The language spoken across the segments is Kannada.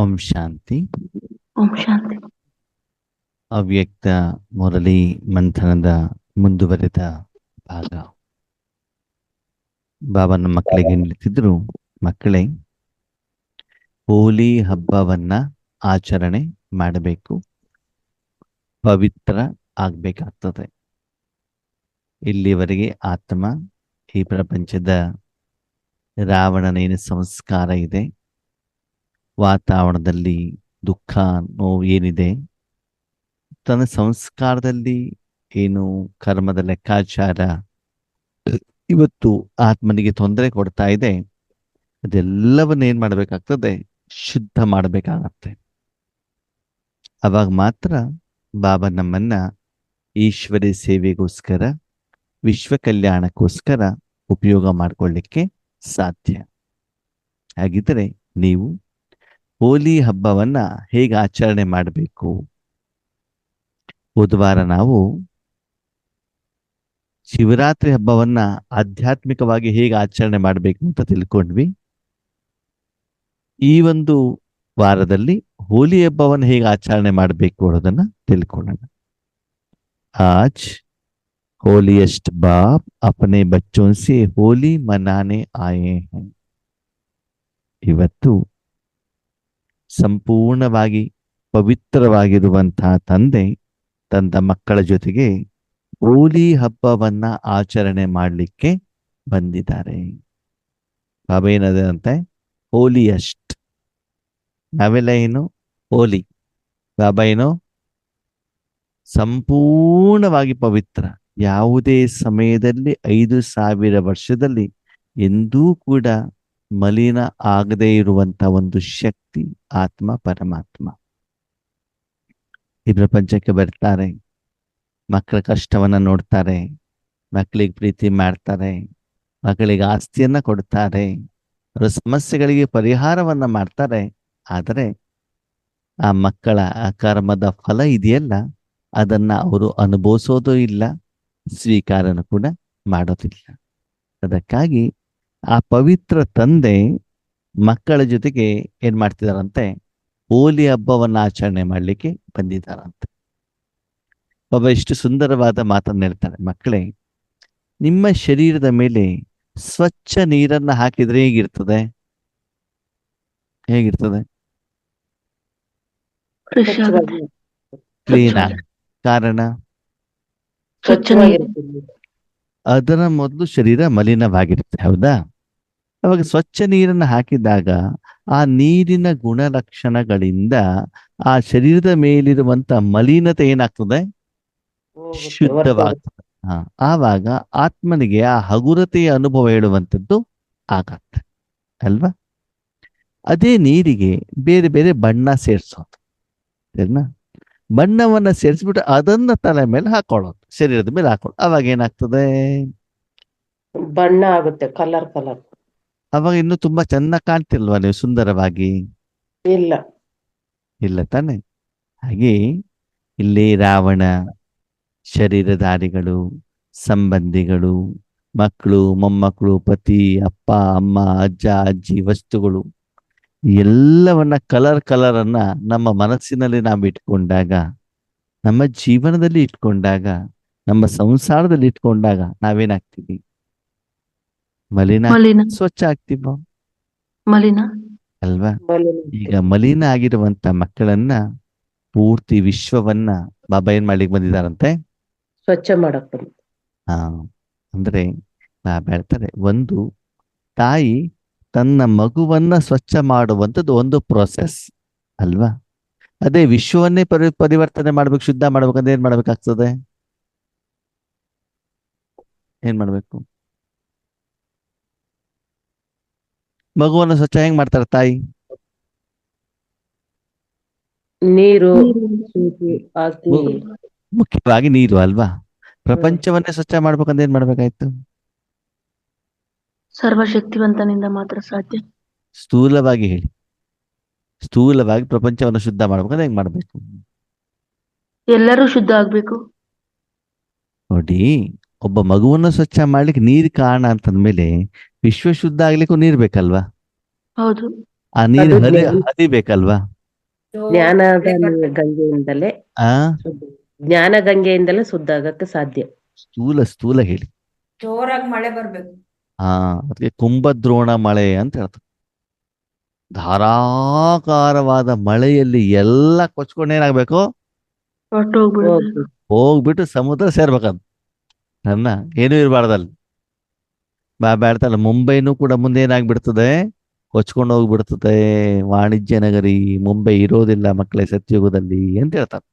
ಓಂ ಶಾಂತಿ. ಓಂ ಶಾಂತಿ. ಅವ್ಯಕ್ತ ಮುರಳಿ ಮಂಥನದ ಮುಂದುವರೆದ ಭಾಗ. ಬಾಬನ ಮಕ್ಕಳಿಗೆ ಹೇಳ್ತಿದ್ರು, ಮಕ್ಕಳೇ, ಹೋಲಿ ಹಬ್ಬವನ್ನ ಆಚರಣೆ ಮಾಡಬೇಕು, ಪವಿತ್ರ ಆಗ್ಬೇಕಾಗ್ತದೆ. ಇಲ್ಲಿವರೆಗೆ ಆತ್ಮ ಈ ಪ್ರಪಂಚದ ರಾವಣನೇನು ಸಂಸ್ಕಾರ ಇದೆ, ವಾತಾವರಣದಲ್ಲಿ ದುಃಖ ನೋವು ಏನಿದೆ, ತನ್ನ ಸಂಸ್ಕಾರದಲ್ಲಿ ಏನು ಕರ್ಮದ ಲೆಕ್ಕಾಚಾರ ಇವತ್ತು ಆತ್ಮನಿಗೆ ತೊಂದರೆ ಕೊಡ್ತಾ ಇದೆ, ಅದೆಲ್ಲವನ್ನ ಏನ್ ಮಾಡ್ಬೇಕಾಗ್ತದೆ, ಶುದ್ಧ ಮಾಡಬೇಕಾಗತ್ತೆ. ಅವಾಗ ಮಾತ್ರ ಬಾಬಾ ನಮ್ಮನ್ನ ಈಶ್ವರಿ ಸೇವೆಗೋಸ್ಕರ, ವಿಶ್ವ ಕಲ್ಯಾಣಕ್ಕೋಸ್ಕರ ಉಪಯೋಗ ಮಾಡಿಕೊಳ್ಳಿಕ್ಕೆ ಸಾಧ್ಯ. ಹಾಗಿದ್ರೆ ನೀವು ಹೋಲಿ ಹಬ್ಬವನ್ನ ಹೇಗೆ ಆಚರಣೆ ಮಾಡಬೇಕು? ಬುಧವಾರ ನಾವು ಶಿವರಾತ್ರಿ ಹಬ್ಬವನ್ನ ಆಧ್ಯಾತ್ಮಿಕವಾಗಿ ಹೇಗೆ ಆಚರಣೆ ಮಾಡಬೇಕು ಅಂತ ತಿಳ್ಕೊಂಡ್ವಿ. ಈ ಒಂದು ವಾರದಲ್ಲಿ ಹೋಲಿ ಹಬ್ಬವನ್ನು ಹೇಗೆ ಆಚರಣೆ ಮಾಡಬೇಕು ಅನ್ನೋದನ್ನ ತಿಳ್ಕೊಳ್ಳೋಣ. आज होलीस्ट बाप अपने बच्चों से होली मनाने आए हैं. ಇವತ್ತು ಸಂಪೂರ್ಣವಾಗಿ ಪವಿತ್ರವಾಗಿರುವಂತಹ ತಂದೆ ತನ್ನ ಮಕ್ಕಳ ಜೊತೆಗೆ ಹೋಲಿ ಹಬ್ಬವನ್ನ ಆಚರಣೆ ಮಾಡಲಿಕ್ಕೆ ಬಂದಿದ್ದಾರೆ. ಬಾಬಾ ಏನದಂತೆ, ಹೋಲಿಯಸ್ಟ್. ನಾವೆಲ್ಲ ಏನು ಹೋಲಿ, ಬಾಬಾ ಏನು ಸಂಪೂರ್ಣವಾಗಿ ಪವಿತ್ರ. ಯಾವುದೇ ಸಮಯದಲ್ಲಿ 5,000 ವರ್ಷದಲ್ಲಿ ಎಂದೂ ಕೂಡ ಮಲಿನ ಆಗದೇ ಇರುವಂತ ಒಂದು ಶಕ್ತಿ ಆತ್ಮ ಪರಮಾತ್ಮ ಈ ಪ್ರಪಂಚಕ್ಕೆ ಬರ್ತಾರೆ. ಮಕ್ಕಳ ಕಷ್ಟವನ್ನ ನೋಡ್ತಾರೆ, ಮಕ್ಕಳಿಗೆ ಪ್ರೀತಿ ಮಾಡ್ತಾರೆ, ಮಕ್ಕಳಿಗೆ ಆಸ್ತಿಯನ್ನ ಕೊಡ್ತಾರೆ, ಅವರ ಸಮಸ್ಯೆಗಳಿಗೆ ಪರಿಹಾರವನ್ನ ಮಾಡ್ತಾರೆ. ಆದರೆ ಆ ಮಕ್ಕಳ ಆ ಕರ್ಮದ ಫಲ ಇದೆಯಲ್ಲ, ಅದನ್ನ ಅವರು ಅನುಭವಿಸೋದು ಇಲ್ಲ, ಸ್ವೀಕಾರನ ಕೂಡ ಮಾಡೋದಿಲ್ಲ. ಅದಕ್ಕಾಗಿ ಆ ಪವಿತ್ರ ತಂದೆ ಮಕ್ಕಳ ಜೊತೆಗೆ ಏನ್ ಮಾಡ್ತಿದಾರಂತೆ, ಹೋಲಿ ಹಬ್ಬವನ್ನ ಆಚರಣೆ ಮಾಡ್ಲಿಕ್ಕೆ ಬಂದಿದ್ದಾರಂತೆ. ಒಬ್ಬ ಇಷ್ಟು ಸುಂದರವಾದ ಮಾತನ್ನ ಹೇಳ್ತಾರೆ, ಮಕ್ಕಳೇ, ನಿಮ್ಮ ಶರೀರದ ಮೇಲೆ ಸ್ವಚ್ಛ ನೀರನ್ನ ಹಾಕಿದ್ರೆ ಹೇಗಿರ್ತದೆ? ಹೇಗಿರ್ತದೆ? ಫ್ರೆಶ್ ಆಗುತ್ತೆ. ಕ್ಲೀನ್ ಆಗ. ಕಾರಣ ಸ್ವಚ್ಛವಾಗಿರುತ್ತೆ. ಅದರ ಮೊದಲು ಶರೀರ ಮಲಿನವಾಗಿರುತ್ತೆ, ಹೌದಾ? ಅವಾಗ ಸ್ವಚ್ಛ ನೀರನ್ನು ಹಾಕಿದಾಗ ಆ ನೀರಿನ ಗುಣಲಕ್ಷಣಗಳಿಂದ ಆ ಶರೀರದ ಮೇಲಿರುವಂತ ಮಲಿನತೆ ಏನಾಗ್ತದೆ, ಶುದ್ಧವಾಗ್ತದೆ. ಆವಾಗ ಆತ್ಮನಿಗೆ ಆ ಹಗುರತೆಯ ಅನುಭವ ಹೇಳುವಂಥದ್ದು ಆಗತ್ತೆ ಅಲ್ವಾ? ಅದೇ ನೀರಿಗೆ ಬೇರೆ ಬೇರೆ ಬಣ್ಣ ಸೇರಿಸೋದು, ಸರಿನಾ? ಬಣ್ಣವನ್ನ ಸೇರಿಸ್ಬಿಟ್ಟು ಅದನ್ನ ತಲೆ ಮೇಲೆ ಹಾಕೊಳ್ಳೋದು, ಶರೀರದ ಮೇಲೆ ಹಾಕೊಳ್ಳೋದು. ಅವಾಗ ಏನಾಗ್ತದೆ, ಬಣ್ಣ ಆಗುತ್ತೆ, ಕಲರ್ ಕಲರ್. ಅವಾಗ ಇನ್ನು ತುಂಬಾ ಚೆನ್ನಾಗಿ ಕಾಣ್ತಿಲ್ವಾ ನೀವು ಸುಂದರವಾಗಿ? ಇಲ್ಲ ಇಲ್ಲ ತಾನೆ? ಹಾಗೆ ಇಲ್ಲಿ ರಾವಣ, ಶರೀರಧಾರಿಗಳು, ಸಂಬಂಧಿಗಳು, ಮಕ್ಕಳು, ಮೊಮ್ಮಕ್ಕಳು, ಪತಿ, ಅಪ್ಪ, ಅಮ್ಮ, ಅಜ್ಜ, ಅಜ್ಜಿ, ವಸ್ತುಗಳು ಎಲ್ಲವನ್ನ ಕಲರ್ ಅನ್ನ ನಮ್ಮ ಮನಸ್ಸಿನಲ್ಲಿ ನಾವು ಇಟ್ಕೊಂಡಾಗ, ನಮ್ಮ ಜೀವನದಲ್ಲಿ ಇಟ್ಕೊಂಡಾಗ, ನಮ್ಮ ಸಂಸಾರದಲ್ಲಿ ಇಟ್ಕೊಂಡಾಗ ನಾವೇನಾಗ್ತೀವಿ? ಮಲಿನ, ಸ್ವಚ್ಛ ಆಗ್ತೀವ ಮಲಿನ ಅಲ್ವಾ? ಈಗ ಮಲಿನ ಆಗಿರುವಂತ ಮಕ್ಕಳನ್ನ ಪೂರ್ತಿ ವಿಶ್ವವನ್ನ ಬಾಬಾ ಏನ್ ಮಾಡ್ಲಿಕ್ಕೆ ಬಂದಿದ್ದಾರಂತೆ, ಸ್ವಚ್ಛ ಮಾಡಕ್. ಅಂದ್ರೆ ಬಾಬಾ ಹೇಳ್ತಾರೆ, ಒಂದು ತಾಯಿ ತನ್ನ ಮಗುವನ್ನ ಸ್ವಚ್ಛ ಮಾಡುವಂಥದ್ದು ಒಂದು ಪ್ರೋಸೆಸ್ ಅಲ್ವಾ? ಅದೇ ವಿಶ್ವವನ್ನೇ ಪರಿವರ್ತನೆ ಮಾಡ್ಬೇಕು, ಶುದ್ಧ ಮಾಡ್ಬೇಕಂದ್ರೆ ಏನ್ ಮಾಡ್ಬೇಕಾಗ್ತದೆ? ಏನ್ ಮಾಡ್ಬೇಕು? ಮಗುವನ್ನು ಸ್ವಚ್ಛ ಹೆಂಗ್ ಮಾಡ್ತಾರೆ ತಾಯಿ? ನೀರು, ಮುಖ್ಯವಾಗಿ ನೀರು ಅಲ್ವಾ? ಪ್ರಪಂಚವನ್ನೇ ಸ್ವಚ್ಛ ಮಾಡ್ಬೇಕಂದ್ರೆ ಏನ್ ಮಾಡ್ಬೇಕಾಯ್ತು? ಸರ್ವಶಕ್ತಿವಂತನಿಂದ ಮಾತ್ರ ಸಾಧ್ಯ. ಸ್ಥೂಲವಾಗಿ ಹೇಳಿ, ಸ್ಥೂಲವಾಗಿ ಪ್ರಪಂಚವನ್ನು ಶುದ್ಧ ಮಾಡ್ಬೇಕಂದ್ರೆ ಹೆಂಗ್ ಮಾಡ್ಬೇಕು? ಎಲ್ಲರೂ ಶುದ್ಧ ಆಗ್ಬೇಕು. ನೋಡಿ, ಒಬ್ಬ ಮಗುವನ್ನು ಸ್ವಚ್ಛ ಮಾಡ್ಲಿಕ್ಕೆ ನೀರು ಕಾರಣ ಅಂತಂದ್ಮೇಲೆ ವಿಶ್ವ ಶುದ್ಧ ಆಗ್ಲಿಕ್ಕೂ ನೀರ್ ಬೇಕಲ್ವಾ? ಹೌದು. ಆ ನೀರು ಅದು ಹರಿಬೇಕಲ್ವಾ? ಜ್ಞಾನದ ಗಂಗೆಯಿಂದಲೇ ಆ ಜ್ಞಾನ ಗಂಗೆಯಿಂದಲೇ ಶುದ್ಧ ಆಗಕ್ಕೆ ಸಾಧ್ಯ. ಸ್ಥೂಲ ಹೇಳಿ. ಜೋರಾಗಿ ಮಳೆ ಬರ್ಬೇಕು. ಅದಕ್ಕೆ ಕುಂಭದ್ರೋಣ ಮಳೆ ಅಂತ ಹೇಳ್ತಾರೆ. ಧಾರಾಕಾರವಾದ ಮಳೆಯಲ್ಲಿ ಎಲ್ಲ ಕೊಚ್ಕೊಂಡು ಏನಾಗ್ಬೇಕು? ಹೊರ್ಟೋಗ್ಬಿಡ್ಬೇಕು. ಹೋಗ್ಬಿಟ್ಟು ಸಮುದ್ರ ಸೇರ್ಬೇಕಂತ. ನನ್ನ ಏನೂ ಇರಬಾರ್ದಲ್ಲಿ. ಹೇಳ್ತಲ್ಲ, ಮುಂಬೈನೂ ಕೂಡ ಮುಂದೆ ಏನಾಗ್ಬಿಡ್ತದೆ? ಕೊಚ್ಕೊಂಡು ಹೋಗ್ಬಿಡ್ತದೆ. ವಾಣಿಜ್ಯ ನಗರಿ ಮುಂಬೈ ಇರೋದಿಲ್ಲ ಮಕ್ಕಳೇ ಸತ್ಯುಗದಲ್ಲಿ ಅಂತ ಹೇಳ್ತಾರೆ.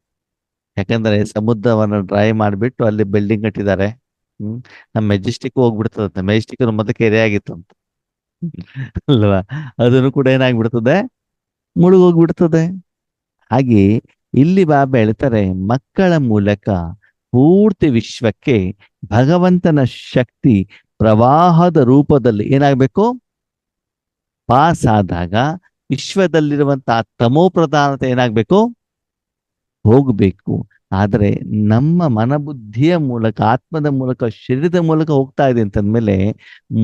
ಯಾಕಂದ್ರೆ ಸಮುದ್ರವನ್ನು ಡ್ರೈ ಮಾಡಿಬಿಟ್ಟು ಅಲ್ಲಿ ಬಿಲ್ಡಿಂಗ್ ಕಟ್ಟಿದ್ದಾರೆ. ನಮ್ಮ ಮೆಜೆಸ್ಟಿಕ್ ಹೋಗ್ಬಿಡ್ತದಂತೆ. ಮೆಜೆಸ್ಟಿಕ್ ಮೊದಲು ಕೆರೆ ಆಗಿತ್ತು ಅಂತ ಅಲ್ವಾ? ಅದನ್ನು ಕೂಡ ಏನಾಗ್ಬಿಡ್ತದೆ? ಮುಳುಗೋಗ್ಬಿಡ್ತದೆ. ಹಾಗೆ ಇಲ್ಲಿ ಬಾಬಾ ಹೇಳ್ತಾರೆ, ಮಕ್ಕಳ ಮೂಲಕ ಪೂರ್ತಿ ವಿಶ್ವಕ್ಕೆ ಭಗವಂತನ ಶಕ್ತಿ ಪ್ರವಾಹದ ರೂಪದಲ್ಲಿ ಏನಾಗಬೇಕು? ಪಾಸ್ ಆದಾಗ ವಿಶ್ವದಲ್ಲಿರುವಂತಹ ತಮೋ ಪ್ರಧಾನತೆ ಏನಾಗಬೇಕು? ಹೋಗಬೇಕು. ಆದರೆ ನಮ್ಮ ಮನಬುದ್ಧಿಯ ಮೂಲಕ, ಆತ್ಮದ ಮೂಲಕ, ಶರೀರದ ಮೂಲಕ ಹೋಗ್ತಾ ಇದೆ ಅಂತಂದ್ಮೇಲೆ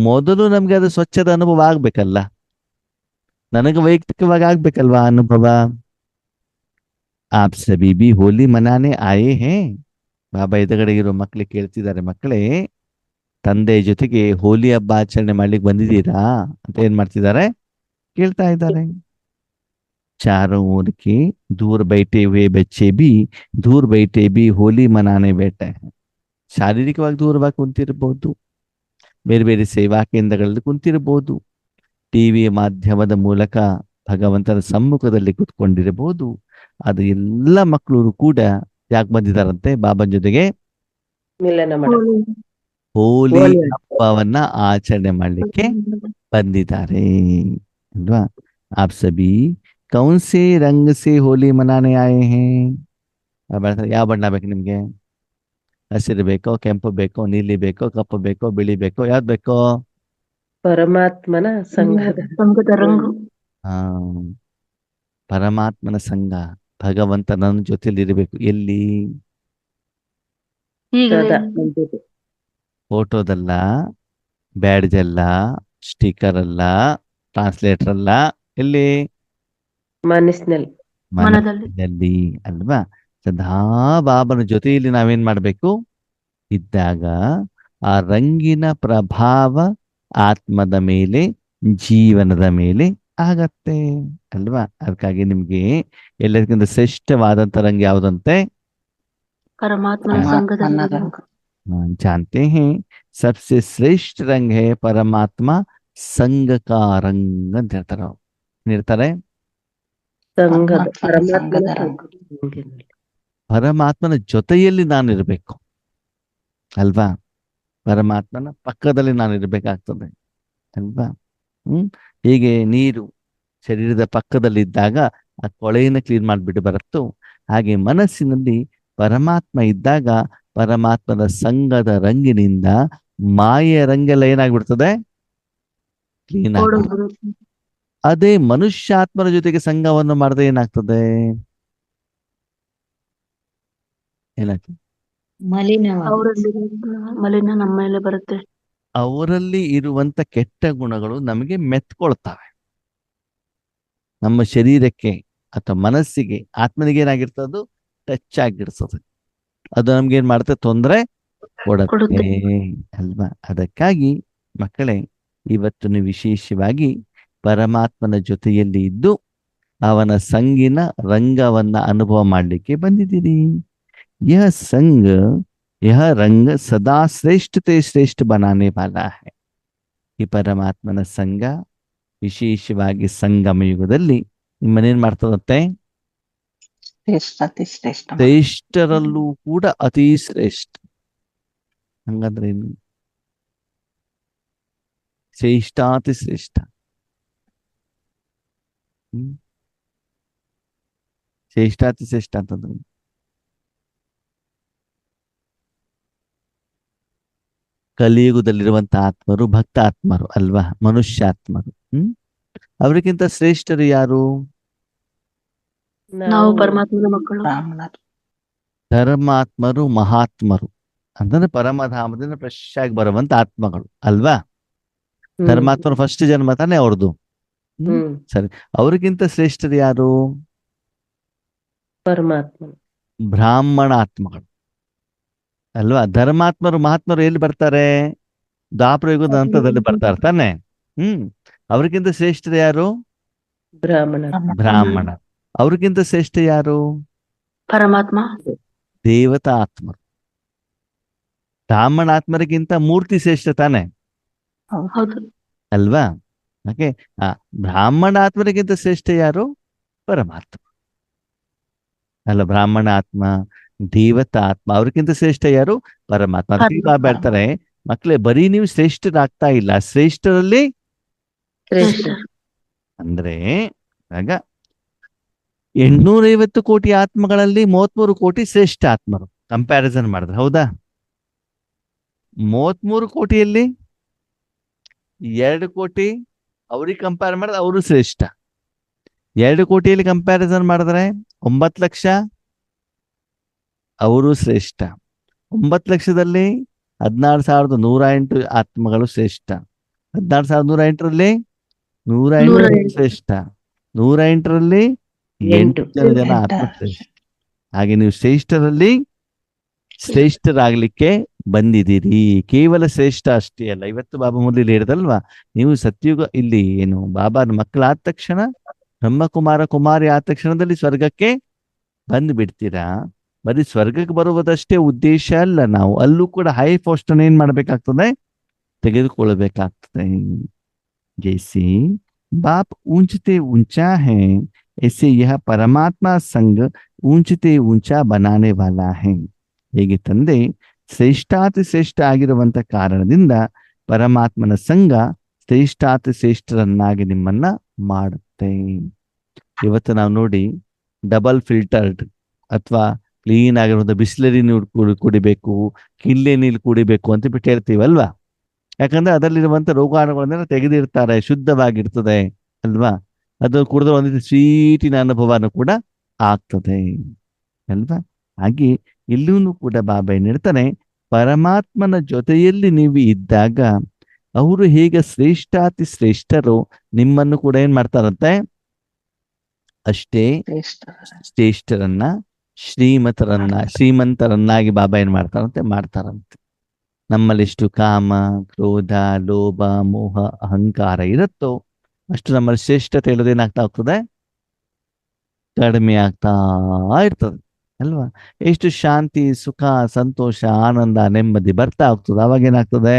ಮೊದಲು ನಮ್ಗೆ ಅದು ಸ್ವಚ್ಛದ ಅನುಭವ ಆಗ್ಬೇಕಲ್ಲ. ನನಗೆ ವೈಯಕ್ತಿಕವಾಗಿ ಆಗ್ಬೇಕಲ್ವಾ ಅನುಭವ. ಆಪ್ ಸಭಿ ಬಿ ಹೋಲಿ ಮನಾನೆ ಆಯೇ ಹೇ. ಬಾಬಾ ಎದುರುಗಡೆ ಇರೋ ಮಕ್ಳಿಗೆ ಕೇಳ್ತಿದ್ದಾರೆ, ಮಕ್ಕಳೇ ತಂದೆ ಜೊತೆಗೆ ಹೋಲಿ ಹಬ್ಬ ಆಚರಣೆ ಮಾಡ್ಲಿಕ್ಕೆ ಬಂದಿದ್ದೀರಾ ಅಂತ ಏನ್ ಮಾಡ್ತಿದ್ದಾರೆ? ಕೇಳ್ತಾ ಇದ್ದಾರೆ. चारों ओर के दूर बैठे हुए बच्चे भी दूर बैठे भी ಹೋಲಿ ಮನಾನೆ बैठे हैं. ಶಾರೀರಿಕವಾಗಿ ದೂರವಾಗಿ ಕುಂತಿರಬಹುದು, ಬೇರೆ ಬೇರೆ ಸೇವಾ ಕೇಂದ್ರಗಳಲ್ಲಿ ಕುಂತಿರಬಹುದು, ಟಿವಿ ಮಾಧ್ಯಮದ ಮೂಲಕ ಭಗವಂತನ ಸಮ್ಮುಖದಲ್ಲಿ ಕುತ್ಕೊಂಡಿರಬಹುದು. ಅದು ಎಲ್ಲ ಮಕ್ಕಳು ಕೂಡ ಯಾಕೆ ಬಂದಿದ್ದಾರಂತೆ? ಬಾಬನ್ ಜೊತೆಗೆ ಮಿಲನ ಮಾಡಕ್ಕೆ. ಹೋಲಿ ಹೋಲಿ ಹಬ್ಬವನ್ನ ಆಚರಣೆ ಮಾಡ್ಲಿಕ್ಕೆ ಬಂದಿದ್ದಾರೆ ಅಲ್ವಾ? आप सभी कौन से रंग से होली मनाने आए हैं? ಯಾವ ಬಣ್ಣ ಬೇಕು ನಿಮ್ಗೆ? ಹಸಿರು ಬೇಕೋ, ಕೆಂಪು ಬೇಕೋ, ನೀಲಿ ಬೇಕೋ, ಕಪ್ಪು ಬೇಕೋ, ಬಿಳಿ ಬೇಕೋ, ಯಾವ್ದು ಬೇಕೋ? ಪರಮಾತ್ಮನ ಸಂಘದ ರಂಗು. ಆ ಪರಮಾತ್ಮನ ಸಂಘ, ಭಗವಂತ ನನ್ನ ಜೊತೆಲಿ ಇರಬೇಕು. ಎಲ್ಲಿ? ಸದಾ ನಮ್ ಜೊತೆ. ಫೋಟೋದಲ್ಲ, ಬ್ಯಾಡ್ಜ್ ಅಲ್ಲ, ಸ್ಟಿಕರ್ ಅಲ್ಲ, ಟ್ರಾನ್ಸ್ಲೇಟರ್ ಅಲ್ಲ. ಎಲ್ಲಿ? ಮನಸ್ಸಿನಲ್ಲಿ. ಮನದಲ್ಲಿ ಅಲ್ವಾ? ಸದಾ ಬಾಬನ ಜೊತೆಯಲ್ಲಿ ನಾವೇನ್ ಮಾಡ್ಬೇಕು? ಇದ್ದಾಗ ಆ ರಂಗಿನ ಪ್ರಭಾವ ಆತ್ಮದ ಮೇಲೆ, ಜೀವನದ ಮೇಲೆ ಆಗತ್ತೆ ಅಲ್ವಾ? ಅದಕ್ಕಾಗಿ ನಿಮ್ಗೆ ಎಲ್ಲದಕ್ಕಿಂತ ಶ್ರೇಷ್ಠವಾದಂತ ರಂಗ ಯಾವುದಂತೆ? ಪರಮಾತ್ಮನ ಸಂಘದ ರಂಗು. जानते हैं सबसे श्रेष्ठ रंग है परमात्मा संग का रंग ಅಂತ ಹೇಳ್ತಾರೆ. ಹೇಳ್ತಾರೆ ಸಂಘದ ಪರಮಾತ್ಮನ ಸಂಘದಲ್ಲಿ. ಪರಮಾತ್ಮನ ಜೊತೆಯಲ್ಲಿ ನಾನು ಇರಬೇಕು ಅಲ್ವಾ? ಪರಮಾತ್ಮನ ಪಕ್ಕದಲ್ಲಿ ನಾನು ಇರಬೇಕಾಗ್ತದೆ ಅಲ್ವಾ? ಹೀಗೆ ನೀರು ಶರೀರದ ಪಕ್ಕದಲ್ಲಿದ್ದಾಗ ಆ ಕೊಳೆಯನ್ನು ಕ್ಲೀನ್ ಮಾಡಿಬಿಟ್ಟು ಬರುತ್ತೋ, ಹಾಗೆ ಮನಸ್ಸಿನಲ್ಲಿ ಪರಮಾತ್ಮ ಇದ್ದಾಗ ಪರಮಾತ್ಮನ ಸಂಘದ ರಂಗಿನಿಂದ ಮಾಯೆಯ ರಂಗೆಲ್ಲ ಏನಾಗ್ಬಿಡ್ತದೆ? ಕ್ಲೀನ್ ಆಗ್ತದೆ. ಅದೇ ಮನುಷ್ಯಾತ್ಮನ ಜೊತೆಗೆ ಸಂಘವನ್ನು ಮಾಡದೆ ಏನಾಗ್ತದೆ? ಏನಾಗ್ತದೆ? ಮಲಿನ ನಮ್ಮ ಮೇಲೆ ಬರುತ್ತೆ. ಅವರಲ್ಲಿ ಇರುವಂತ ಕೆಟ್ಟ ಗುಣಗಳು ನಮಗೆ ಮೆತ್ಕೊಳ್ತವೆ. ನಮ್ಮ ಶರೀರಕ್ಕೆ ಅಥವಾ ಮನಸ್ಸಿಗೆ, ಆತ್ಮನಿಗೆ ಏನಾಗಿರ್ತದೆ? ಟಚ್ ಆಗಿರ್ತದೆ. ಅದು ನಮ್ಗೆ ಏನ್ ಮಾಡುತ್ತೆ? ತೊಂದರೆ ಕೊಡುತ್ತೆ ಅಲ್ವಾ? ಅದಕ್ಕಾಗಿ ಮಕ್ಕಳೇ, ಇವತ್ತು ನೀವು ವಿಶೇಷವಾಗಿ ಪರಮಾತ್ಮನ ಜೊತೆಯಲ್ಲಿ ಇದ್ದು ಅವನ ಸಂಗಿನ ರಂಗವನ್ನ ಅನುಭವ ಮಾಡಲಿಕ್ಕೆ ಬಂದಿದ್ದೀರಿ. ಯಹ ಸಂಘ ಯಹ ರಂಗ ಸದಾ ಶ್ರೇಷ್ಠತೆ ಶ್ರೇಷ್ಠ ಬನಾನೆ ವಾಲಾ ಹೈ. ಈ ಪರಮಾತ್ಮನ ಸಂಘ ವಿಶೇಷವಾಗಿ ಸಂಗಮ ಯುಗದಲ್ಲಿ ನಿಮ್ಮನೇನ್ ಮಾಡ್ತದಂತೆ? ಶ್ರೇಷ್ಠರಲ್ಲೂ ಕೂಡ ಅತಿ ಶ್ರೇಷ್ಠ. ಹಂಗಂದ್ರೆ ಏನು? ಶ್ರೇಷ್ಠಾತಿ ಶ್ರೇಷ್ಠ. ಶ್ರೇಷ್ಠಾತಿ ಶ್ರೇಷ್ಠ ಅಂತಂದ್ರೆ ಕಲಿಯುಗದಲ್ಲಿರುವಂತ ಆತ್ಮರು ಭಕ್ತ ಆತ್ಮರು ಅಲ್ವಾ? ಮನುಷ್ಯಾತ್ಮರು. ಅವರಿಗಿಂತ ಶ್ರೇಷ್ಠರು ಯಾರು? ನಾವು ಪರಮಾತ್ಮನ ಮಕ್ಕಳು. ಧರ್ಮಾತ್ಮರು, ಮಹಾತ್ಮರು ಅಂತಂದ್ರೆ ಪರಮಧಾಮದಿಂದ ಫ್ರೆಶ್ ಆಗಿ ಬರುವಂತ ಆತ್ಮಗಳು ಅಲ್ವಾ? ಧರ್ಮಾತ್ಮರು ಫಸ್ಟ್ ಜನ್ಮ ತಾನೆ ಅವ್ರದ್ದು. ಸರಿ, ಅವ್ರಿಗಿಂತ ಶ್ರೇಷ್ಠರು ಯಾರು? ಪರಮಾತ್ಮ. ಬ್ರಾಹ್ಮಣ ಆತ್ಮಗಳು ಅಲ್ವಾ. ಧರ್ಮಾತ್ಮರು ಮಹಾತ್ಮರು ಎಲ್ಲಿ ಬರ್ತಾರೆ? ದ್ವಾಪರಯುಗದ ಹಂತದಲ್ಲಿ ಬರ್ತಾರೆ ತಾನೆ. ಅವ್ರಿಗಿಂತ ಶ್ರೇಷ್ಠರು ಯಾರು? ಬ್ರಾಹ್ಮಣ. ಬ್ರಾಹ್ಮಣ. ಅವ್ರಿಗಿಂತ ಶ್ರೇಷ್ಠ ಯಾರು? ಪರಮಾತ್ಮ. ದೇವತಾ ಆತ್ಮರು. ಬ್ರಾಹ್ಮಣ ಆತ್ಮರಿಗಿಂತ ಮೂರ್ತಿ ಶ್ರೇಷ್ಠ ತಾನೆ ಹೌದು. ಅಲ್ವಾ? ಓಕೆ. ಬ್ರಾಹ್ಮಣ ಆತ್ಮರಿಗಿಂತ ಶ್ರೇಷ್ಠ ಯಾರು? ಪರಮಾತ್ಮ ಅಲ್ಲ. ಬ್ರಾಹ್ಮಣ ಆತ್ಮ, ದೇವತಾ ಆತ್ಮ, ಅವ್ರಿಗಿಂತ ಶ್ರೇಷ್ಠ ಯಾರು? ಪರಮಾತ್ಮ. ಅದಕ್ಕೆ ಬರ್ತಾರೆ ಮಕ್ಕಳೇ, ಬರೀ ನೀವು ಶ್ರೇಷ್ಠರಾಗ್ತಾ ಇಲ್ಲ, ಶ್ರೇಷ್ಠರಲ್ಲಿ ಶ್ರೇಷ್ಠ. ಅಂದ್ರೆ ಆಗ 850 ಕೋಟಿ ಆತ್ಮಗಳಲ್ಲಿ 33 ಕೋಟಿ ಶ್ರೇಷ್ಠ ಆತ್ಮರು ಕಂಪ್ಯಾರಿಸನ್ ಮಾಡಿದ್ರೆ. ಹೌದಾ? 33 ಕೋಟಿಯಲ್ಲಿ 2 ಕೋಟಿ ಅವ್ರಿಗೆ ಕಂಪೇರ್ ಮಾಡಿದ್ರೆ ಅವರು ಶ್ರೇಷ್ಠ. 2 ಕೋಟಿಯಲ್ಲಿ ಕಂಪ್ಯಾರಿಸನ್ ಮಾಡಿದ್ರೆ 9 ಲಕ್ಷ ಅವರು ಶ್ರೇಷ್ಠ. 9 ಲಕ್ಷದಲ್ಲಿ 16,108 ಆತ್ಮಗಳು ಶ್ರೇಷ್ಠ. 16,108ರಲ್ಲಿ 108 ಶ್ರೇಷ್ಠ. 108ರಲ್ಲಿ 8 ಜನ ಆತ್ಮ ಶ್ರೇಷ್ಠ. ಹಾಗೆ ನೀವು ಶ್ರೇಷ್ಠರಲ್ಲಿ ಶ್ರೇಷ್ಠರಾಗ್ಲಿಕ್ಕೆ ಬಂದಿದ್ದೀರಿ. ಕೇವಲ ಶ್ರೇಷ್ಠ ಅಷ್ಟೇ ಅಲ್ಲ. ಇವತ್ತು ಬಾಬಾ ಮೊದಲು ಹೇಳಿದಲ್ವಾ, ನೀವು ಸತ್ಯುಗ ಇಲ್ಲಿ ಏನು ಬಾಬಾನ ಮಕ್ಕಳಾದ ತಕ್ಷಣ, ಬ್ರಹ್ಮಕುಮಾರ ಕುಮಾರಿ ಆದ ತಕ್ಷಣದಲ್ಲಿ ಸ್ವರ್ಗಕ್ಕೆ ಬಂದು ಬಿಡ್ತೀರಾ. ಬರೀ ಸ್ವರ್ಗಕ್ಕೆ ಬರುವುದಷ್ಟೇ ಉದ್ದೇಶ ಅಲ್ಲ, ನಾವು ಅಲ್ಲೂ ಕೂಡ ಹೈ ಪೋಸ್ಟ್ ಏನ್ ಮಾಡ್ಬೇಕಾಗ್ತದೆ? ತೆಗೆದುಕೊಳ್ಬೇಕಾಗ್ತದೆ. ಜೈಸಿ ಬಾಪ್ ऊंचते ऊंचा है, ऐसे यह परमात्मा संग ऊंचते ऊंचा बनाने वाला है. ಹೇಗೆ ತಂದೆ ಶ್ರೇಷ್ಠಾತಿ ಶ್ರೇಷ್ಠ ಆಗಿರುವಂತ ಕಾರಣದಿಂದ ಪರಮಾತ್ಮನ ಸಂಘ ಶ್ರೇಷ್ಠಾತಿ ಶ್ರೇಷ್ಠರನ್ನಾಗಿ ನಿಮ್ಮನ್ನ ಮಾಡುತ್ತೆ. ಇವತ್ತು ನಾವು ನೋಡಿ, ಡಬಲ್ ಫಿಲ್ಟರ್ಡ್ ಅಥವಾ ಕ್ಲೀನ್ ಆಗಿರುವಂತ ಬಿಸ್ಲರಿ ನೀರು ಕುಡಿಬೇಕು, ಕಿಲ್ಲೆ ನೀರು ಕುಡಿಬೇಕು ಅಂತ ಬಿಟ್ಟು ಹೇಳ್ತೀವಲ್ವಾ. ಯಾಕಂದ್ರೆ ಅದರಲ್ಲಿರುವಂತ ರೋಗಾಣುಗಳನ್ನೆಲ್ಲ ತೆಗೆದಿರ್ತಾರೆ, ಶುದ್ಧವಾಗಿರ್ತದೆ ಅಲ್ವಾ. ಅದು ಕುಡಿದ್ರೆ ಒಂದಿಷ್ಟು ಸ್ವೀಟಿನ ಅನುಭವನೂ ಕೂಡ ಆಗ್ತದೆ ಅಲ್ವಾ. ಹಾಗೆ ಇಲ್ಲೂ ಕೂಡ ಬಾಬಾ ಏನ್ ಹೇಳ್ತಾನೆ, ಪರಮಾತ್ಮನ ಜೊತೆಯಲ್ಲಿ ನೀವು ಇದ್ದಾಗ ಅವರು ಹೇಗೆ ಶ್ರೇಷ್ಠಾತಿ ಶ್ರೇಷ್ಠರು ನಿಮ್ಮನ್ನು ಕೂಡ ಏನ್ ಮಾಡ್ತಾರಂತೆ, ಅಷ್ಟೇ ಶ್ರೇಷ್ಠರನ್ನ ಶ್ರೀಮಂತರನ್ನಾಗಿ ಬಾಬಾ ಏನ್ ಮಾಡ್ತಾರಂತೆ. ನಮ್ಮಲ್ಲಿಷ್ಟು ಕಾಮ, ಕ್ರೋಧ, ಲೋಭ, ಮೋಹ, ಅಹಂಕಾರ ಇರುತ್ತೋ ಅಷ್ಟು ನಮ್ಮಲ್ಲಿ ಶ್ರೇಷ್ಠತೆ ಹೇಳೋದೇನಾಗ್ತಾ ಹೋಗ್ತದೆ, ಕಡಿಮೆ ಆಗ್ತಾ ಇರ್ತದೆ ಅಲ್ವಾ. ಎಷ್ಟು ಶಾಂತಿ, ಸುಖ, ಸಂತೋಷ, ಆನಂದ, ನೆಮ್ಮದಿ ಬರ್ತಾ ಹೋಗ್ತದೆ. ಅವಾಗ ಏನಾಗ್ತದೆ?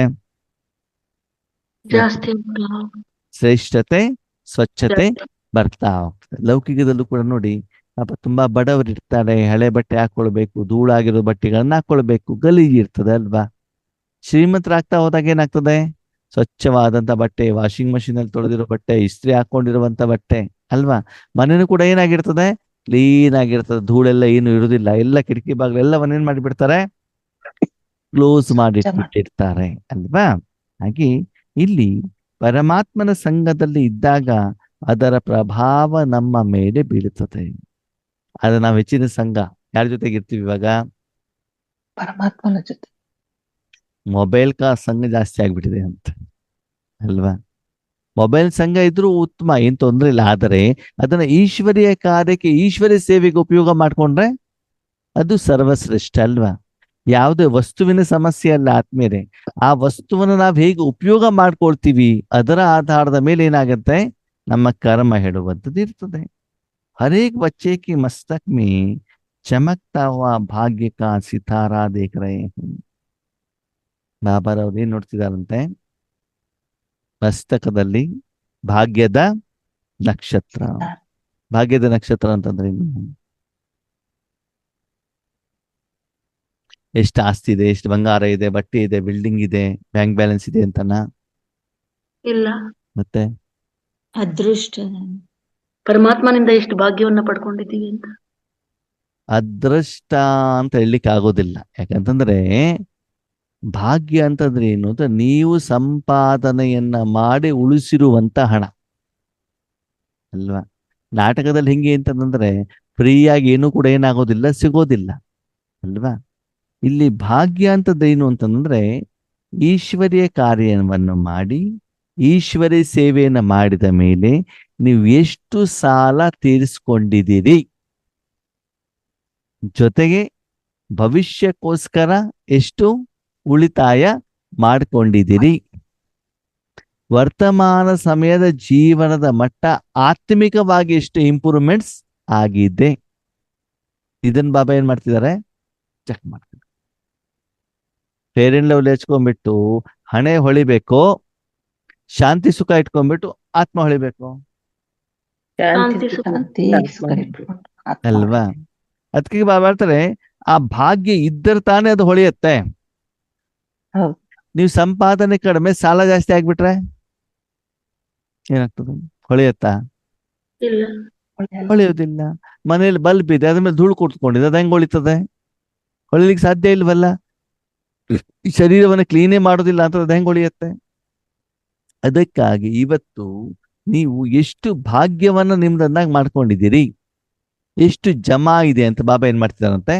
ಜಾಸ್ತಿ ಶ್ರೇಷ್ಠತೆ, ಸ್ವಚ್ಛತೆ ಬರ್ತಾ ಹೋಗ್ತದೆ. ಲೌಕಿಕದಲ್ಲೂ ಕೂಡ ನೋಡಿ, ಪಾಪ ತುಂಬಾ ಬಡವರು ಇರ್ತಾರೆ, ಹಳೆ ಬಟ್ಟೆ ಹಾಕೊಳ್ಬೇಕು, ಧೂಳಾಗಿರೋ ಬಟ್ಟೆಗಳನ್ನ ಹಾಕೊಳ್ಬೇಕು, ಗಲೀಜು ಇರ್ತದೆ ಅಲ್ವಾ. ಶ್ರೀಮಂತರಾಗ್ತಾ ಹೋದಾಗ ಏನಾಗ್ತದೆ? ಸ್ವಚ್ಛವಾದಂತ ಬಟ್ಟೆ, ವಾಷಿಂಗ್ ಮಷೀನ್ ಅಲ್ಲಿ ತೊಳೆದಿರೋ ಬಟ್ಟೆ, ಇಸ್ತ್ರಿ ಹಾಕೊಂಡಿರುವಂತ ಬಟ್ಟೆ ಅಲ್ವಾ. ಮನೇನು ಕೂಡ ಏನಾಗಿರ್ತದೆ? ಕ್ಲೀನ್ ಆಗಿರ್ತದೆ, ಧೂಳೆಲ್ಲ ಏನು ಇರುವುದಿಲ್ಲ. ಎಲ್ಲ ಕಿಟಕಿ ಬಾಗಿಲೆಲ್ಲವನ್ನ ಏನ್ ಮಾಡಿಬಿಡ್ತಾರೆ? ಕ್ಲೋಸ್ ಮಾಡಿಟ್ಬಿಟ್ಟಿರ್ತಾರೆ ಅಲ್ವಾ. ಹಾಗೆ ಇಲ್ಲಿ ಪರಮಾತ್ಮನ ಸಂಘದಲ್ಲಿ ಇದ್ದಾಗ ಅದರ ಪ್ರಭಾವ ನಮ್ಮ ಮೇಲೆ ಬೀಳುತ್ತದೆ. ಆದ್ರೆ ನಾವು ಹೆಚ್ಚಿನ ಸಂಘ ಯಾರ ಜೊತೆಗೆ ಇರ್ತೀವಿ ಇವಾಗ? ಪರಮಾತ್ಮನ ಜೊತೆ. ಮೊಬೈಲ್ ಸಂಘ ಜಾಸ್ತಿ ಆಗ್ಬಿಟ್ಟಿದೆ ಅಂತ ಅಲ್ವಾ. ಮೊಬೈಲ್ ಸಂಘ ಇದ್ರೂ ಉತ್ತಮ, ಏನ್ ತೊಂದ್ರೆ ಇಲ್ಲ. ಆದರೆ ಅದನ್ನ ಈಶ್ವರೀಯ ಕಾರ್ಯಕ್ಕೆ, ಈಶ್ವರ್ಯ ಸೇವೆಗೆ ಉಪಯೋಗ ಮಾಡ್ಕೊಂಡ್ರೆ ಅದು ಸರ್ವಶ್ರೇಷ್ಠ ಅಲ್ವಾ. ಯಾವುದೇ ವಸ್ತುವಿನ ಸಮಸ್ಯೆ ಅಲ್ಲ ಆತ್ಮೀಯರೇ, ಆ ವಸ್ತುವನ್ನು ನಾವು ಹೇಗೆ ಉಪಯೋಗ ಮಾಡ್ಕೊಳ್ತೀವಿ ಅದರ ಆಧಾರದ ಮೇಲೆ ಏನಾಗುತ್ತೆ, ನಮ್ಮ ಕರ್ಮ ಹೇಳುವಂಥದ್ದು ಇರ್ತದೆ. ಹರೇಕ್ ಬಚ್ಚೆ ಕಿ ಮಸ್ತಕ್ ಮೇ ಚಮಕ್ತಾ ಹುವಾ ಭಾಗ್ಯ ಕಾ ಸಿತಾರಾ ದೇಖ್ ರಹೇ ಹೈ. ಬಾಬಾರವ್ರು ಏನ್ ನೋಡ್ತಿದಾರಂತೆ, ಮಸ್ತಕದಲ್ಲಿ ಭಾಗ್ಯದ ನಕ್ಷತ್ರ. ಭಾಗ್ಯದ ನಕ್ಷತ್ರ ಅಂತಂದ್ರೆ ಎಷ್ಟು ಆಸ್ತಿ ಇದೆ, ಎಷ್ಟು ಬಂಗಾರ ಇದೆ, ಬಟ್ಟೆ ಇದೆ, ಬಿಲ್ಡಿಂಗ್ ಇದೆ, ಬ್ಯಾಂಕ್ ಬ್ಯಾಲೆನ್ಸ್ ಇದೆ ಅಂತನಾ? ಇಲ್ಲ, ಮತ್ತೆ ಅದೃಷ್ಟ. ಪರಮಾತ್ಮನಿಂದ ಎಷ್ಟು ಭಾಗ್ಯವನ್ನ ಪಡ್ಕೊಂಡಿದ್ದೀವಿ ಅಂತ. ಅದೃಷ್ಟ ಅಂತ ಹೇಳಲಿಕ್ಕೆ ಆಗೋದಿಲ್ಲ. ಯಾಕಂತಂದ್ರೆ ಭಾಗ್ಯ ಅಂತಂದ್ರೆ ಏನು ಅಂತ, ನೀವು ಸಂಪಾದನೆಯನ್ನ ಮಾಡಿ ಉಳಿಸಿರುವಂತ ಹಣ ಅಲ್ವಾ. ನಾಟಕದಲ್ಲಿ ಹಿಂಗೆ ಅಂತಂದ್ರೆ ಫ್ರೀಯಾಗಿ ಏನೂ ಕೂಡ ಏನಾಗೋದಿಲ್ಲ, ಸಿಗೋದಿಲ್ಲ ಅಲ್ವಾ. ಇಲ್ಲಿ ಭಾಗ್ಯ ಅಂತದ್ದೇನು ಅಂತಂದ್ರೆ ಈಶ್ವರ್ಯ ಕಾರ್ಯವನ್ನು ಮಾಡಿ, ಈಶ್ವರ್ಯ ಸೇವೆಯನ್ನು ಮಾಡಿದ ಮೇಲೆ ನೀವು ಎಷ್ಟು ಸಾಲ ತೀರಿಸ್ಕೊಂಡಿದ್ದೀರಿ, ಜೊತೆಗೆ ಭವಿಷ್ಯಕ್ಕೋಸ್ಕರ ಎಷ್ಟು ಉಳಿತಾಯ ಮಾಡ್ಕೊಂಡಿದ್ದೀರಿ, ವರ್ತಮಾನ ಸಮಯದ ಜೀವನದ ಮಟ್ಟ ಆತ್ಮಿಕವಾಗಿ ಎಷ್ಟು ಇಂಪ್ರೂವ್ಮೆಂಟ್ಸ್ ಆಗಿದೆ. ಇದನ್ ಬಾಬಾ ಏನ್ ಮಾಡ್ತಿದ್ದಾರೆ, ಚೆಕ್ ಮಾಡ್ತಿದ್ದಾರೆ. ಫೇರ್ ಅಂಡ್ ಲವ್ಲಿ ಹಚ್ಕೊಂಡ್ಬಿಟ್ಟು ಹಣೆ ಹೊಳಿಬೇಕು, ಶಾಂತಿ ಸುಖ ಇಟ್ಕೊಂಡ್ಬಿಟ್ಟು ಆತ್ಮ ಹೊಳಿಬೇಕು ಶಾಂತಿ ಸುಖ. ಅಲ್ವಾ? ಅದಕ್ಕೆ ಬಾಬಾ ಹೇಳ್ತಾರೆ, ಆ ಭಾಗ್ಯ ಇದ್ದರೆ ತಾನೇ ಅದು ಹೊಳೆಯುತ್ತೆ. ಹೌದು. ನೀವು ಸಂಪಾದನೆ ಕಡಿಮೆ, ಸಾಲ ಜಾಸ್ತಿ ಆಗ್ಬಿಟ್ರೆ ಏನಾಗ್ತದೆ? ಹೊಳೆಯುತ್ತಾ? ಇಲ್ಲ. ಹೊಳೆಯೋದಿಲ್ಲ. ಮನೇಲಿ ಬಲ್ಬ್ ಇದೆ, ಅದ್ರ ಮೇಲೆ ಧೂಳು ಕೂತ್ಕೊಂಡಿದೆ, ಅದು ಹೆಂಗ್ ಹೊಳಿತದೆ? ಹೊಳಿಲಿಕ್ಕೆ ಸಾಧ್ಯ ಇಲ್ವಲ್ಲ. ಈ ಶರೀರವನ್ನು ಕ್ಲೀನೇ ಮಾಡೋದಿಲ್ಲ ಅಂತ ಅದು ಹೆಂಗ್ ಹೊಳಿಯುತ್ತೆ? ಅದಕ್ಕಾಗಿ ಇವತ್ತು ನೀವು ಎಷ್ಟು ಭಾಗ್ಯವನ್ನ ನಿಮ್ದನ್ನಾಗಿ ಮಾಡ್ಕೊಂಡಿದ್ದೀರಿ, ಎಷ್ಟು ಜಮಾ ಇದೆ ಅಂತ ಬಾಬಾ ಏನ್ ಮಾಡ್ತಿದಾರಂತೆ,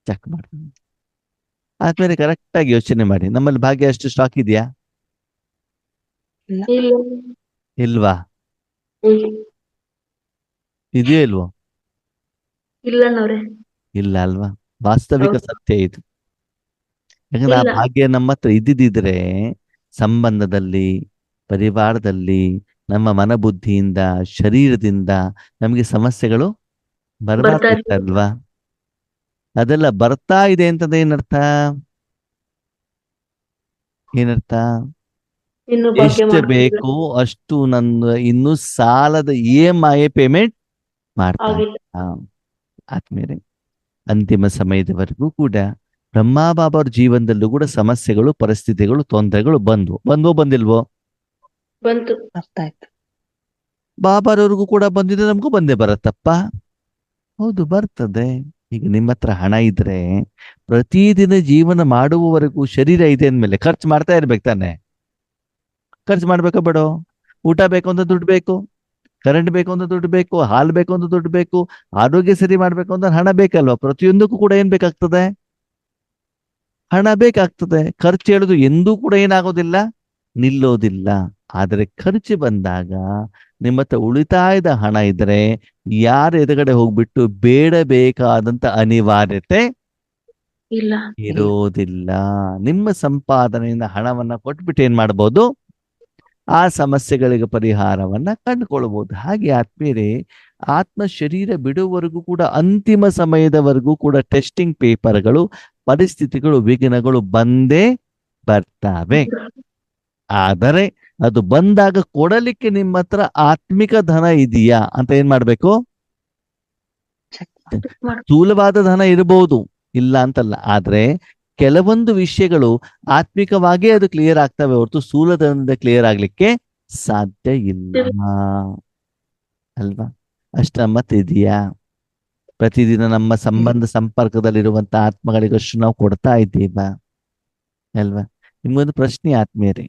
ಚೆಕ್ ಮಾಡ್ತಾರೆ. ಆದ್ಮೇಲೆ ಕರೆಕ್ಟ್ ಆಗಿ ಯೋಚನೆ ಮಾಡಿ, ನಮ್ಮಲ್ಲಿ ಭಾಗ್ಯ ಅಷ್ಟು ಸ್ಟಾಕ್ ಇದೆಯಾ? ಇಲ್ಲ. ಇಲ್ವಾ? ಇಲ್ಲ. ಇದೆಯೋ ಇಲ್ವೋ? ಇಲ್ಲನವ್ರೆ. ಇಲ್ಲ ಅಲ್ವಾ? ವಾಸ್ತವಿಕ ಹೌದು. ಸತ್ಯ ಇದು. ಯಾಕಂದ್ರೆ ಆ ಇಲ್ಲ. ಭಾಗ್ಯ ನಮ್ಮ ಹತ್ರ ಇದ್ದಿದ್ರೆ ಸಂಬಂಧದಲ್ಲಿ, ಪರಿವಾರದಲ್ಲಿ, ನಮ್ಮ ಮನಬುದ್ಧಿಯಿಂದ, ಶರೀರದಿಂದ ನಮಗೆ ಸಮಸ್ಯೆಗಳು ಬರಬಾರ್ದಿತ್ತಲ್ವಾ? ಅದೆಲ್ಲ ಬರ್ತಾ ಇದೆ ಅಂತಂದ್ರೆ ಏನರ್ಥ? ಏನರ್ಥ? ಇನ್ನು ಭಾಗ್ಯ ಎಷ್ಟು ಮಾಡ್ಕೊಂಡಿಲ್ಲ. ಬೇಕು ಅಷ್ಟು ನನ್ನ ಇನ್ನು ಸಾಲದ EMI ಪೇಮೆಂಟ್ ಮಾಡ್ತಾ ಆಗಿಲ್ಲ. ಆದ್ಮೇಲೆ ಅಂತಿಮ ಸಮಯದವರೆಗೂ ಕೂಡ ಬ್ರಹ್ಮ ಬಾಬಾ ಅವ್ರ ಜೀವನದಲ್ಲೂ ಕೂಡ ಸಮಸ್ಯೆಗಳು, ಪರಿಸ್ಥಿತಿಗಳು, ತೊಂದರೆಗಳು ಬಂದಿಲ್ವೋ? ಬಂತು. ಬಾಬಾರವ್ರಿಗೂ ಕೂಡ ಬಂದಿದೆ, ನಮಗೂ ಬಂದೇ ಬರತ್ತಪ್ಪ. ಹೌದು, ಬರ್ತದೆ. ಈಗ ನಿಮ್ಮ ಹತ್ರ ಹಣ ಇದ್ರೆ ಪ್ರತಿದಿನ ಜೀವನ ಮಾಡುವವರೆಗೂ ಶರೀರ ಇದೆ ಅಂದ್ಮೇಲೆ ಖರ್ಚು ಮಾಡ್ತಾ ಇರ್ಬೇಕು ತಾನೆ. ಖರ್ಚು ಮಾಡ್ಬೇಕೋ ಬೇಡೋ? ಊಟ ಬೇಕು ಅಂತ ದುಡ್ಡು ಬೇಕು, ಕರೆಂಟ್ ಬೇಕು ಅಂತ ದುಡ್ಡು ಬೇಕು, ಹಾಲು ಬೇಕು ಅಂತ ದುಡ್ಡು ಬೇಕು, ಆರೋಗ್ಯ ಸರಿ ಮಾಡ್ಬೇಕು ಅಂತ ಹಣ ಬೇಕಲ್ವಾ? ಪ್ರತಿಯೊಂದಕ್ಕೂ ಕೂಡ ಏನ್ ಬೇಕಾಗ್ತದೆ? ಹಣ ಬೇಕಾಗ್ತದೆ. ಖರ್ಚು ಹೇಳುದು ಎಂದೂ ಕೂಡ ಏನಾಗೋದಿಲ್ಲ, ನಿಲ್ಲೋದಿಲ್ಲ. ಆದರೆ ಖರ್ಚು ಬಂದಾಗ ನಿಮ್ಮ ಹತ್ರ ಉಳಿತಾಯದ ಹಣ ಇದ್ರೆ ಯಾರ ಎದುರುಗಡೆ ಹೋಗ್ಬಿಟ್ಟು ಬೇಡಬೇಕಾದಂತ ಅನಿವಾರ್ಯತೆ ಇಲ್ಲ. ಇರೋದಿಲ್ಲ. ನಿಮ್ಮ ಸಂಪಾದನೆಯಿಂದ ಹಣವನ್ನ ಕೊಟ್ಬಿಟ್ಟು ಏನ್ ಮಾಡ್ಬೋದು? ಆ ಸಮಸ್ಯೆಗಳಿಗೆ ಪರಿಹಾರವನ್ನ ಕಂಡುಕೊಳ್ಬಹುದು. ಹಾಗೆ ಆತ್ಮೀಯರೇ, ಆತ್ಮ ಶರೀರ ಬಿಡುವವರೆಗೂ ಕೂಡ, ಅಂತಿಮ ಸಮಯದವರೆಗೂ ಕೂಡ ಟೆಸ್ಟಿಂಗ್ ಪೇಪರ್ಗಳು, ಪರಿಸ್ಥಿತಿಗಳು, ವಿಘ್ನಗಳು ಬಂದೇ ಬರ್ತವೆ. ಆದರೆ ಅದು ಬಂದಾಗ ಕೊಡಲಿಕ್ಕೆ ನಿಮ್ಮ ಹತ್ರ ಆತ್ಮಿಕ ಧನ ಇದೆಯಾ ಅಂತ ಏನ್ ಮಾಡ್ಬೇಕು? ಸ್ಥೂಲವಾದ ಧನ ಇರಬಹುದು, ಇಲ್ಲ ಅಂತಲ್ಲ. ಆದ್ರೆ ಕೆಲವೊಂದು ವಿಷಯಗಳು ಆತ್ಮಿಕವಾಗಿ ಅದು ಕ್ಲಿಯರ್ ಆಗ್ತವೆ ಹೊರತು ಸ್ಥೂಲದಿಂದ ಕ್ಲಿಯರ್ ಆಗ್ಲಿಕ್ಕೆ ಸಾಧ್ಯ ಇಲ್ಲ ಅಲ್ವಾ? ಅಷ್ಟ ಮತ್ತೆ ಇದೆಯಾ? ಪ್ರತಿದಿನ ನಮ್ಮ ಸಂಬಂಧ ಸಂಪರ್ಕದಲ್ಲಿರುವಂತ ಆತ್ಮಗಳಿಗಷ್ಟು ನಾವು ಕೊಡ್ತಾ ಇದ್ದೀವಾ ಅಲ್ವಾ? ನಿಮ್ಗೊಂದು ಪ್ರಶ್ನೆ ಆತ್ಮೀಯರೇ,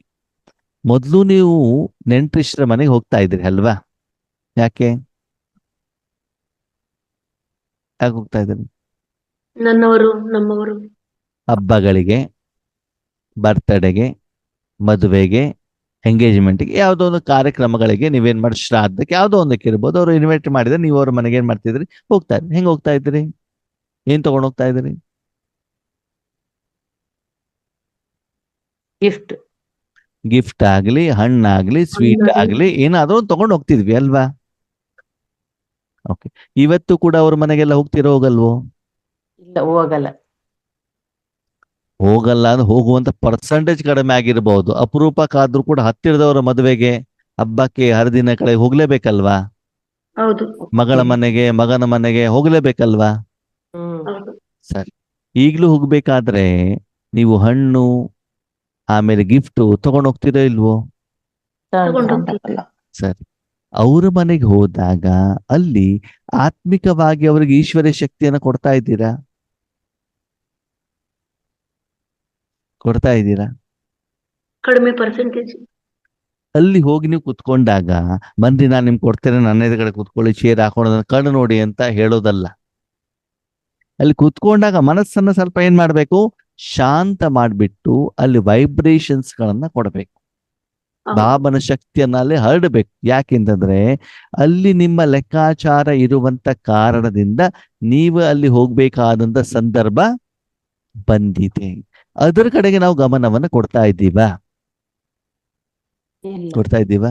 ಮೊದ್ಲು ನೀವು ನೆಂಟ್ರಿಷ್ಟ್ರ ಮನೆಗೆ ಹೋಗ್ತಾ ಇದ್ರಿ ಅಲ್ವಾ? ಯಾಕೆ ಹೋಗ್ತಾ ಇದ್ರಿ? ನನ್ನವರು, ನಮ್ಮವರು. ಹಬ್ಬಗಳಿಗೆ, ಬರ್ತ್ಡೇಗೆ, ಮದುವೆಗೆ, ಎಂಗೇಜ್ಮೆಂಟ್ಗೆ, ಯಾವುದೋ ಒಂದು ಕಾರ್ಯಕ್ರಮಗಳಿಗೆ ನೀವೇನ್ ಮಾಡಿ, ಶ್ರಾದ್ದಕ್ಕೆ, ಯಾವುದೋ ಒಂದಕ್ಕೆ ಇರ್ಬೋದು, ಅವ್ರು ಇನ್ವೈಟ್ ಮಾಡಿದ್ರೆ ನೀವು ಅವ್ರ ಮನೆಗೆ ಏನ್ ಮಾಡ್ತಿದ್ರಿ? ಹೋಗ್ತಾ ಇದ್ರಿ. ಹೆಂಗ್ ಹೋಗ್ತಾ ಇದ್ರಿ? ಏನ್ ತಗೊಂಡ್ ಹೋಗ್ತಾ ಇದ್ರಿ? ಗಿಫ್ಟ್ ಆಗ್ಲಿ, ಹಣ್ಣಾಗ್ಲಿ, ಸ್ವೀಟ್ ಆಗ್ಲಿ, ಏನಾದ್ರೂ ತಗೊಂಡ್ ಹೋಗ್ತಿದ್ವಿ ಅಲ್ವಾ? ಓಕೆ. ಇವತ್ತು ಕೂಡ ಅವ್ರ ಮನೆಗೆಲ್ಲ ಹೋಗ್ತಿರೋ ಹೋಗಲ್ವೋ? ಇಲ್ಲ, ಹೋಗಲ್ಲ. ಹೋಗಲ್ಲ ಅಂದ್ರೆ ಹೋಗುವಂತ ಪರ್ಸೆಂಟೇಜ್ ಕಡಿಮೆ ಆಗಿರ್ಬಹುದು. ಅಪರೂಪಕ್ಕಾದ್ರೂ ಕೂಡ ಹತ್ತಿರದವರ ಮದುವೆಗೆ, ಹಬ್ಬಕ್ಕೆ, ಹರಿದಿನ ಕಡೆ ಹೋಗ್ಲೇಬೇಕಲ್ವಾ? ಹೌದು. ಮಗಳ ಮನೆಗೆ, ಮಗನ ಮನೆಗೆ ಹೋಗ್ಲೇಬೇಕಲ್ವಾ? ಹೌದು. ಸರಿ. ಈಗ್ಲೂ ಹೋಗ್ಬೇಕಾದ್ರೆ ನೀವು ಹಣ್ಣು ಆಮೇಲೆ ಗಿಫ್ಟ್ ತಗೊಂಡ್ ಹೋಗ್ತೀರಾ ಇಲ್ವೋ? ತಗೊಂಡು ಹೋಗ್ತೀವಿ. ಸರಿ. ಅವ್ರ ಮನೆಗೆ ಹೋದಾಗ ಅಲ್ಲಿ ಆತ್ಮಿಕವಾಗಿ ಅವರಿಗೆ ಈಶ್ವರ್ಯ ಶಕ್ತಿಯನ್ನ ಕೊಡ್ತಾ ಇದ್ದೀರಾ? ಕೊಡ್ತಾ ಇದ್ದೀರಾ? ಕಡಿಮೆ ಪರ್ಸೆಂಟೇಜ್. ಅಲ್ಲಿ ಹೋಗಿ ನೀವು ಕುತ್ಕೊಂಡಾಗ, ಬನ್ರಿ ನಾನು ನಿಮ್ಗೆ ಕೊಡ್ತೇನೆ, ನನ್ನ ಎದುರುಗಡೆ ಕುತ್ಕೊಳ್ಳಿ, ಚೇರ್ ಹಾಕೊಂಡು ಕಣ್ಣು ನೋಡಿ ಅಂತ ಹೇಳೋದಲ್ಲ. ಅಲ್ಲಿ ಕುತ್ಕೊಂಡಾಗ ಮನಸ್ಸನ್ನ ಸ್ವಲ್ಪ ಏನ್ ಮಾಡ್ಬೇಕು? ಶಾಂತ ಮಾಡ್ಬಿಟ್ಟು ಅಲ್ಲಿ ವೈಬ್ರೇಷನ್ಸ್ ಗಳನ್ನ ಕೊಡಬೇಕು. ಹೌದು. ಬಾಬನ ಶಕ್ತಿಯನ್ನ ಅಲ್ಲಿ ಹರಡಬೇಕು. ಯಾಕೆಂತಂದ್ರೆ ಅಲ್ಲಿ ನಿಮ್ಮ ಲೆಕ್ಕಾಚಾರ ಇರುವಂತ ಕಾರಣದಿಂದ ನೀವು ಅಲ್ಲಿ ಹೋಗ್ಬೇಕಾದಂತ ಸಂದರ್ಭ ಬಂದಿದೆ. ಅದರ ಕಡೆಗೆ ನಾವು ಗಮನವನ್ನ ಕೊಡ್ತಾ ಇದ್ದೀವಾ? ಇಲ್ಲ ಕೊಡ್ತಾ ಇದ್ದೀವಾ?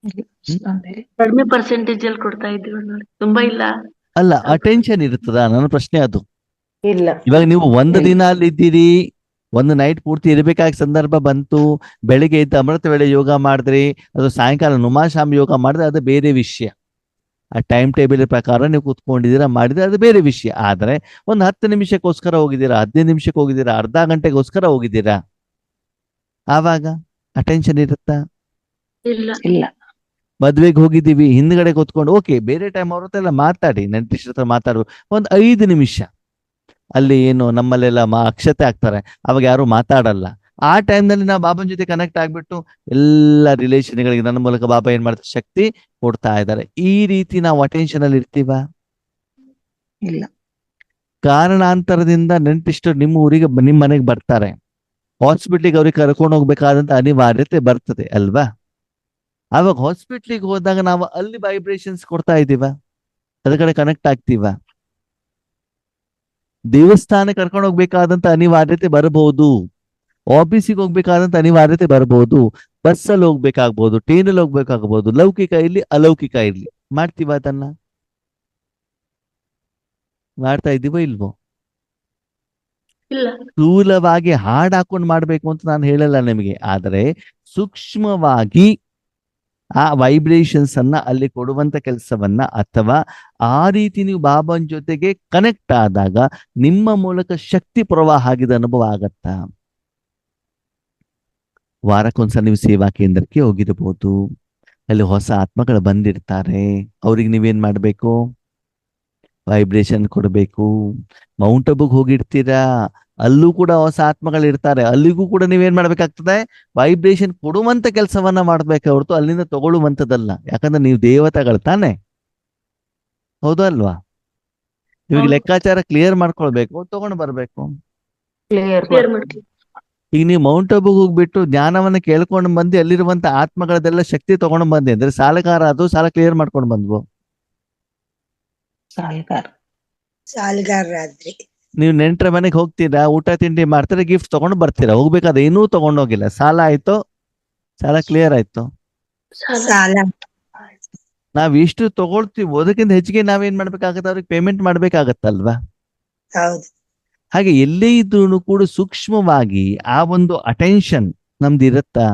ಅಷ್ಟೊಂದಿಲ್ಲ. ಕಡಿಮೆ ಪರ್ಸೆಂಟೇಜ್ ಅಲ್ಲಿ ಕೊಡ್ತಾ ಇದ್ದೀವಿ ನೋಡಿ, ತುಂಬಾ ಇಲ್ಲ. ಅಲ್ಲ, ಸ್ವಲ್ಪ. ಅಟೆನ್ಷನ್ ಇರುತ್ತದ ನನ್ನ ಪ್ರಶ್ನೆ ಅದು. ಇಲ್ಲ ಇವಾಗ ನೀವು ಒಂದು ಇಲ್ಲ. ದಿನ ಅಲ್ಲಿ ಇದ್ದೀರಿ, ಒಂದು ನೈಟ್ ಪೂರ್ತಿ ಇರಬೇಕಾದ ಸಂದರ್ಭ ಬಂತು, ಬೆಳಿಗ್ಗೆ ಎದ್ದು ಅಮೃತ ವೇಳೆ ಯೋಗ ಮಾಡಿದ್ರಿ, ಅದು ಸಾಯಂಕಾಲ ನುಮಾಶಾಮ್ ಯೋಗ ಮಾಡಿದ್ರೆ ಅದು ಬೇರೆ ವಿಷಯ. ಆ ಟೈಮ್ ಟೇಬಲ್ ಪ್ರಕಾರ ನೀವು ಕೂತ್ಕೊಂಡಿದ್ದೀರಾ, ಮಾಡಿದ್ರೆ ಅದು ಬೇರೆ ವಿಷಯ. ಆದ್ರೆ ಒಂದು 10 ನಿಮಿಷಕ್ಕೋಸ್ಕರ ಹೋಗಿದ್ದೀರಾ, 15 ನಿಮಿಷಕ್ಕೆ ಹೋಗಿದ್ದೀರಾ, ಅರ್ಧ ಗಂಟೆಗೋಸ್ಕರ ಹೋಗಿದ್ದೀರಾ, ಆವಾಗ ಅಟೆನ್ಷನ್ ಇರುತ್ತಾ? ಇಲ್ಲ. ಇಲ್ಲ ಮದ್ವೆಗೆ ಹೋಗಿದ್ದೀವಿ, ಹಿಂದ್ಗಡೆ ಕೂತ್ಕೊಂಡು ಓಕೆ, ಬೇರೆ ಟೈಮ್ ಅವ್ರ ಹತ್ರ ಎಲ್ಲ ಮಾತಾಡಿ, ನೆಂಟಿಸ್ರ ಹತ್ರ ಮಾತಾಡುವ ಒಂದು 5 ನಿಮಿಷ. ಅಲ್ಲಿ ಏನು ನಮ್ಮಲ್ಲೆಲ್ಲ ಅಕ್ಷತೆ ಆಗ್ತಾರೆ, ಅವಾಗ ಯಾರು ಮಾತಾಡಲ್ಲ. ಆ ಟೈಮ್ನಲ್ಲಿ ನಾವು ಬಾಬನ ಜೊತೆ ಕನೆಕ್ಟ್ ಆಗ್ಬಿಟ್ಟು ಎಲ್ಲ ರಿಲೇಷನ್ಗಳಿಗೆ ನನ್ನ ಮೂಲಕ ಬಾಬಾ ಏನ್ ಮಾಡ್ತಾರೆ, ಶಕ್ತಿ ಕೊಡ್ತಾ ಇದ್ದಾರೆ. ಈ ರೀತಿ ನಾವು ಅಟೆನ್ಷನ್ ಅಲ್ಲಿ ಇರ್ತೀವ? ಇಲ್ಲ. ಕಾರಣಾಂತರದಿಂದ ನೆಂಟಿಸ್ಟರು ನಿಮ್ಮ ಊರಿಗೆ ನಿಮ್ಮ ಮನೆಗೆ ಬರ್ತಾರೆ, ಹಾಸ್ಪಿಟ್ಲಿಗೆ ಅವ್ರಿಗೆ ಕರ್ಕೊಂಡು ಹೋಗ್ಬೇಕಾದಂತ ಅನಿವಾರ್ಯತೆ ಬರ್ತದೆ ಅಲ್ವಾ? ಅವಾಗ ಹಾಸ್ಪಿಟ್ಲಿಗೆ ಹೋದಾಗ ನಾವು ಅಲ್ಲಿ ವೈಬ್ರೇಷನ್ಸ್ ಕೊಡ್ತಾ ಇದ್ದೀವ? ಅದ್ರ ಕಡೆ ಕನೆಕ್ಟ್ ಆಗ್ತೀವ? ದೇವಸ್ಥಾನಕ್ಕೆ ಕರ್ಕೊಂಡು ಹೋಗ್ಬೇಕಾದಂತ ಅನಿವಾರ್ಯತೆ ಬರಬಹುದು, ಆಫೀಸಿಗೆ ಹೋಗ್ಬೇಕಾದಂತ ಅನಿವಾರ್ಯತೆ ಬರಬಹುದು, ಬಸ್ಸಲ್ಲಿ ಹೋಗ್ಬೇಕಾಗ್ಬಹುದು, ಟ್ರೈನಲ್ಲಿ ಹೋಗ್ಬೇಕಾಗಬಹುದು, ಲೌಕಿಕ ಇರ್ಲಿ ಅಲೌಕಿಕ ಇರ್ಲಿ, ಮಾಡ್ತೀವ ಅದನ್ನ? ಮಾಡ್ತಾ ಇದ್ದೀವೋ ಇಲ್ವೋ? ಇಲ್ಲ. ಸ್ಥೂಲವಾಗಿ ಹಾಡ್ ಹಾಕೊಂಡು ಮಾಡ್ಬೇಕು ಅಂತ ನಾನು ಹೇಳಲ್ಲ ನಿಮಗೆ, ಆದರೆ ಸೂಕ್ಷ್ಮವಾಗಿ ಆ ವೈಬ್ರೇಷನ್ಸ್ ಅನ್ನ ಅಲ್ಲಿ ಕೊಡುವಂತ ಕೆಲಸವನ್ನ, ಅಥವಾ ಆ ರೀತಿ ನೀವು ಬಾಬನ್ ಜೊತೆಗೆ ಕನೆಕ್ಟ್ ಆದಾಗ ನಿಮ್ಮ ಮೂಲಕ ಶಕ್ತಿ ಪ್ರವಾಹ ಆಗಿದ ಅನುಭವ ಆಗತ್ತಾ? ವಾರಕ್ಕೊಂದ್ಸಲ ನೀವು ಸೇವಾ ಕೇಂದ್ರಕ್ಕೆ ಹೋಗಿರ್ಬೋದು, ಅಲ್ಲಿ ಹೊಸ ಆತ್ಮಗಳು ಬಂದಿರ್ತಾರೆ, ಅವ್ರಿಗೆ ನೀವೇನ್ ಮಾಡ್ಬೇಕು? ವೈಬ್ರೇಷನ್ ಕೊಡಬೇಕು. ಮೌಂಟ್ ಅಬುಗೆ ಹೋಗಿರ್ತೀರಾ, ಅಲ್ಲೂ ಕೂಡ ಹೊಸ ಆತ್ಮಗಳು ಇರ್ತಾರೆ, ಅಲ್ಲಿಗೂ ಕೂಡ ನೀವೇನ್ ಮಾಡ್ಬೇಕಾಗ್ತದೆ? ವೈಬ್ರೇಷನ್ ಕೊಡುವಂತ ಕೆಲಸವನ್ನ ಮಾಡ್ಬೇಕೆ ಹೊರತು ಅಲ್ಲಿಂದ ತಗೊಳ್ಳುವಂತದ್ದಲ್ಲ. ಯಾಕಂದ್ರೆ ನೀವು ದೇವತೆಗಳು ತಾನೆ, ಹೌದು ಅಲ್ವಾ? ಇವಾಗ ಹೌದು. ಲೆಕ್ಕಾಚಾರ ಕ್ಲಿಯರ್ ಮಾಡ್ಕೊಳ್ಬೇಕು, ತಗೊಂಡು ಬರ್ಬೇಕು. ಕ್ಲಿಯರ್ ಕ್ಲಿಯರ್ ಮಾಡ್ತೀವಿ. ಈಗ ನೀವು ಮೌಂಟ್ ಅಬುಗೆ ಹೋಗ್ಬಿಟ್ಟು ಜ್ಞಾನವನ್ನ ಕೇಳ್ಕೊಂಡು ಬಂದು ಅಲ್ಲಿರುವಂತ ಆತ್ಮಗಳದೆಲ್ಲ ಶಕ್ತಿ ತಗೊಂಡು ಬಂದೆ ಅಂದ್ರೆ ಸಾಲಗಾರ ಅದು ಸಾಲ ಕ್ಲಿಯರ್ ಮಾಡ್ಕೊಂಡು ಬಂದ್ವು. ಸಾಲ್ಗಾರ ಸಾಲ್ಗಾರರಾದ್ರಿ. ನೀವು ನೆಂಟ್ರ ಮನೆಗೆ ಹೋಗ್ತೀರಾ, ಊಟ ತಿಂಡಿ ಮಾಡ್ತೀರಾ, ಗಿಫ್ಟ್ ತಗೊಂಡು ಬರ್ತೀರಾ, ಹೋಗ್ಬೇಕಾದ್ರೆ ಏನೂ ತಗೊಂಡೋಗಿಲ್ಲ, ಸಾಲ ಆಯ್ತು, ಸಾಲ ಕ್ಲಿಯರ್ ಆಯ್ತು. ಸಾಲ ನಾವ್ ಎಷ್ಟು ತಗೊಳ್ತೀವಿ ಅದಕ್ಕಿಂತ ಹೆಚ್ಚಿಗೆ ನಾವೇನ್ ಮಾಡ್ಬೇಕಾಗತ್ತೆ? ಅವ್ರಿಗೆ ಪೇಮೆಂಟ್ ಮಾಡ್ಬೇಕಾಗತ್ತಲ್ವಾ? ಹೌದು. ಹಾಗೆ ಎಲ್ಲೇ ಇದ್ರೂ ಕೂಡ ಸೂಕ್ಷ್ಮವಾಗಿ ಆ ಒಂದು ಅಟೆನ್ಷನ್ ನಮ್ದು ಇರುತ್ತಾ?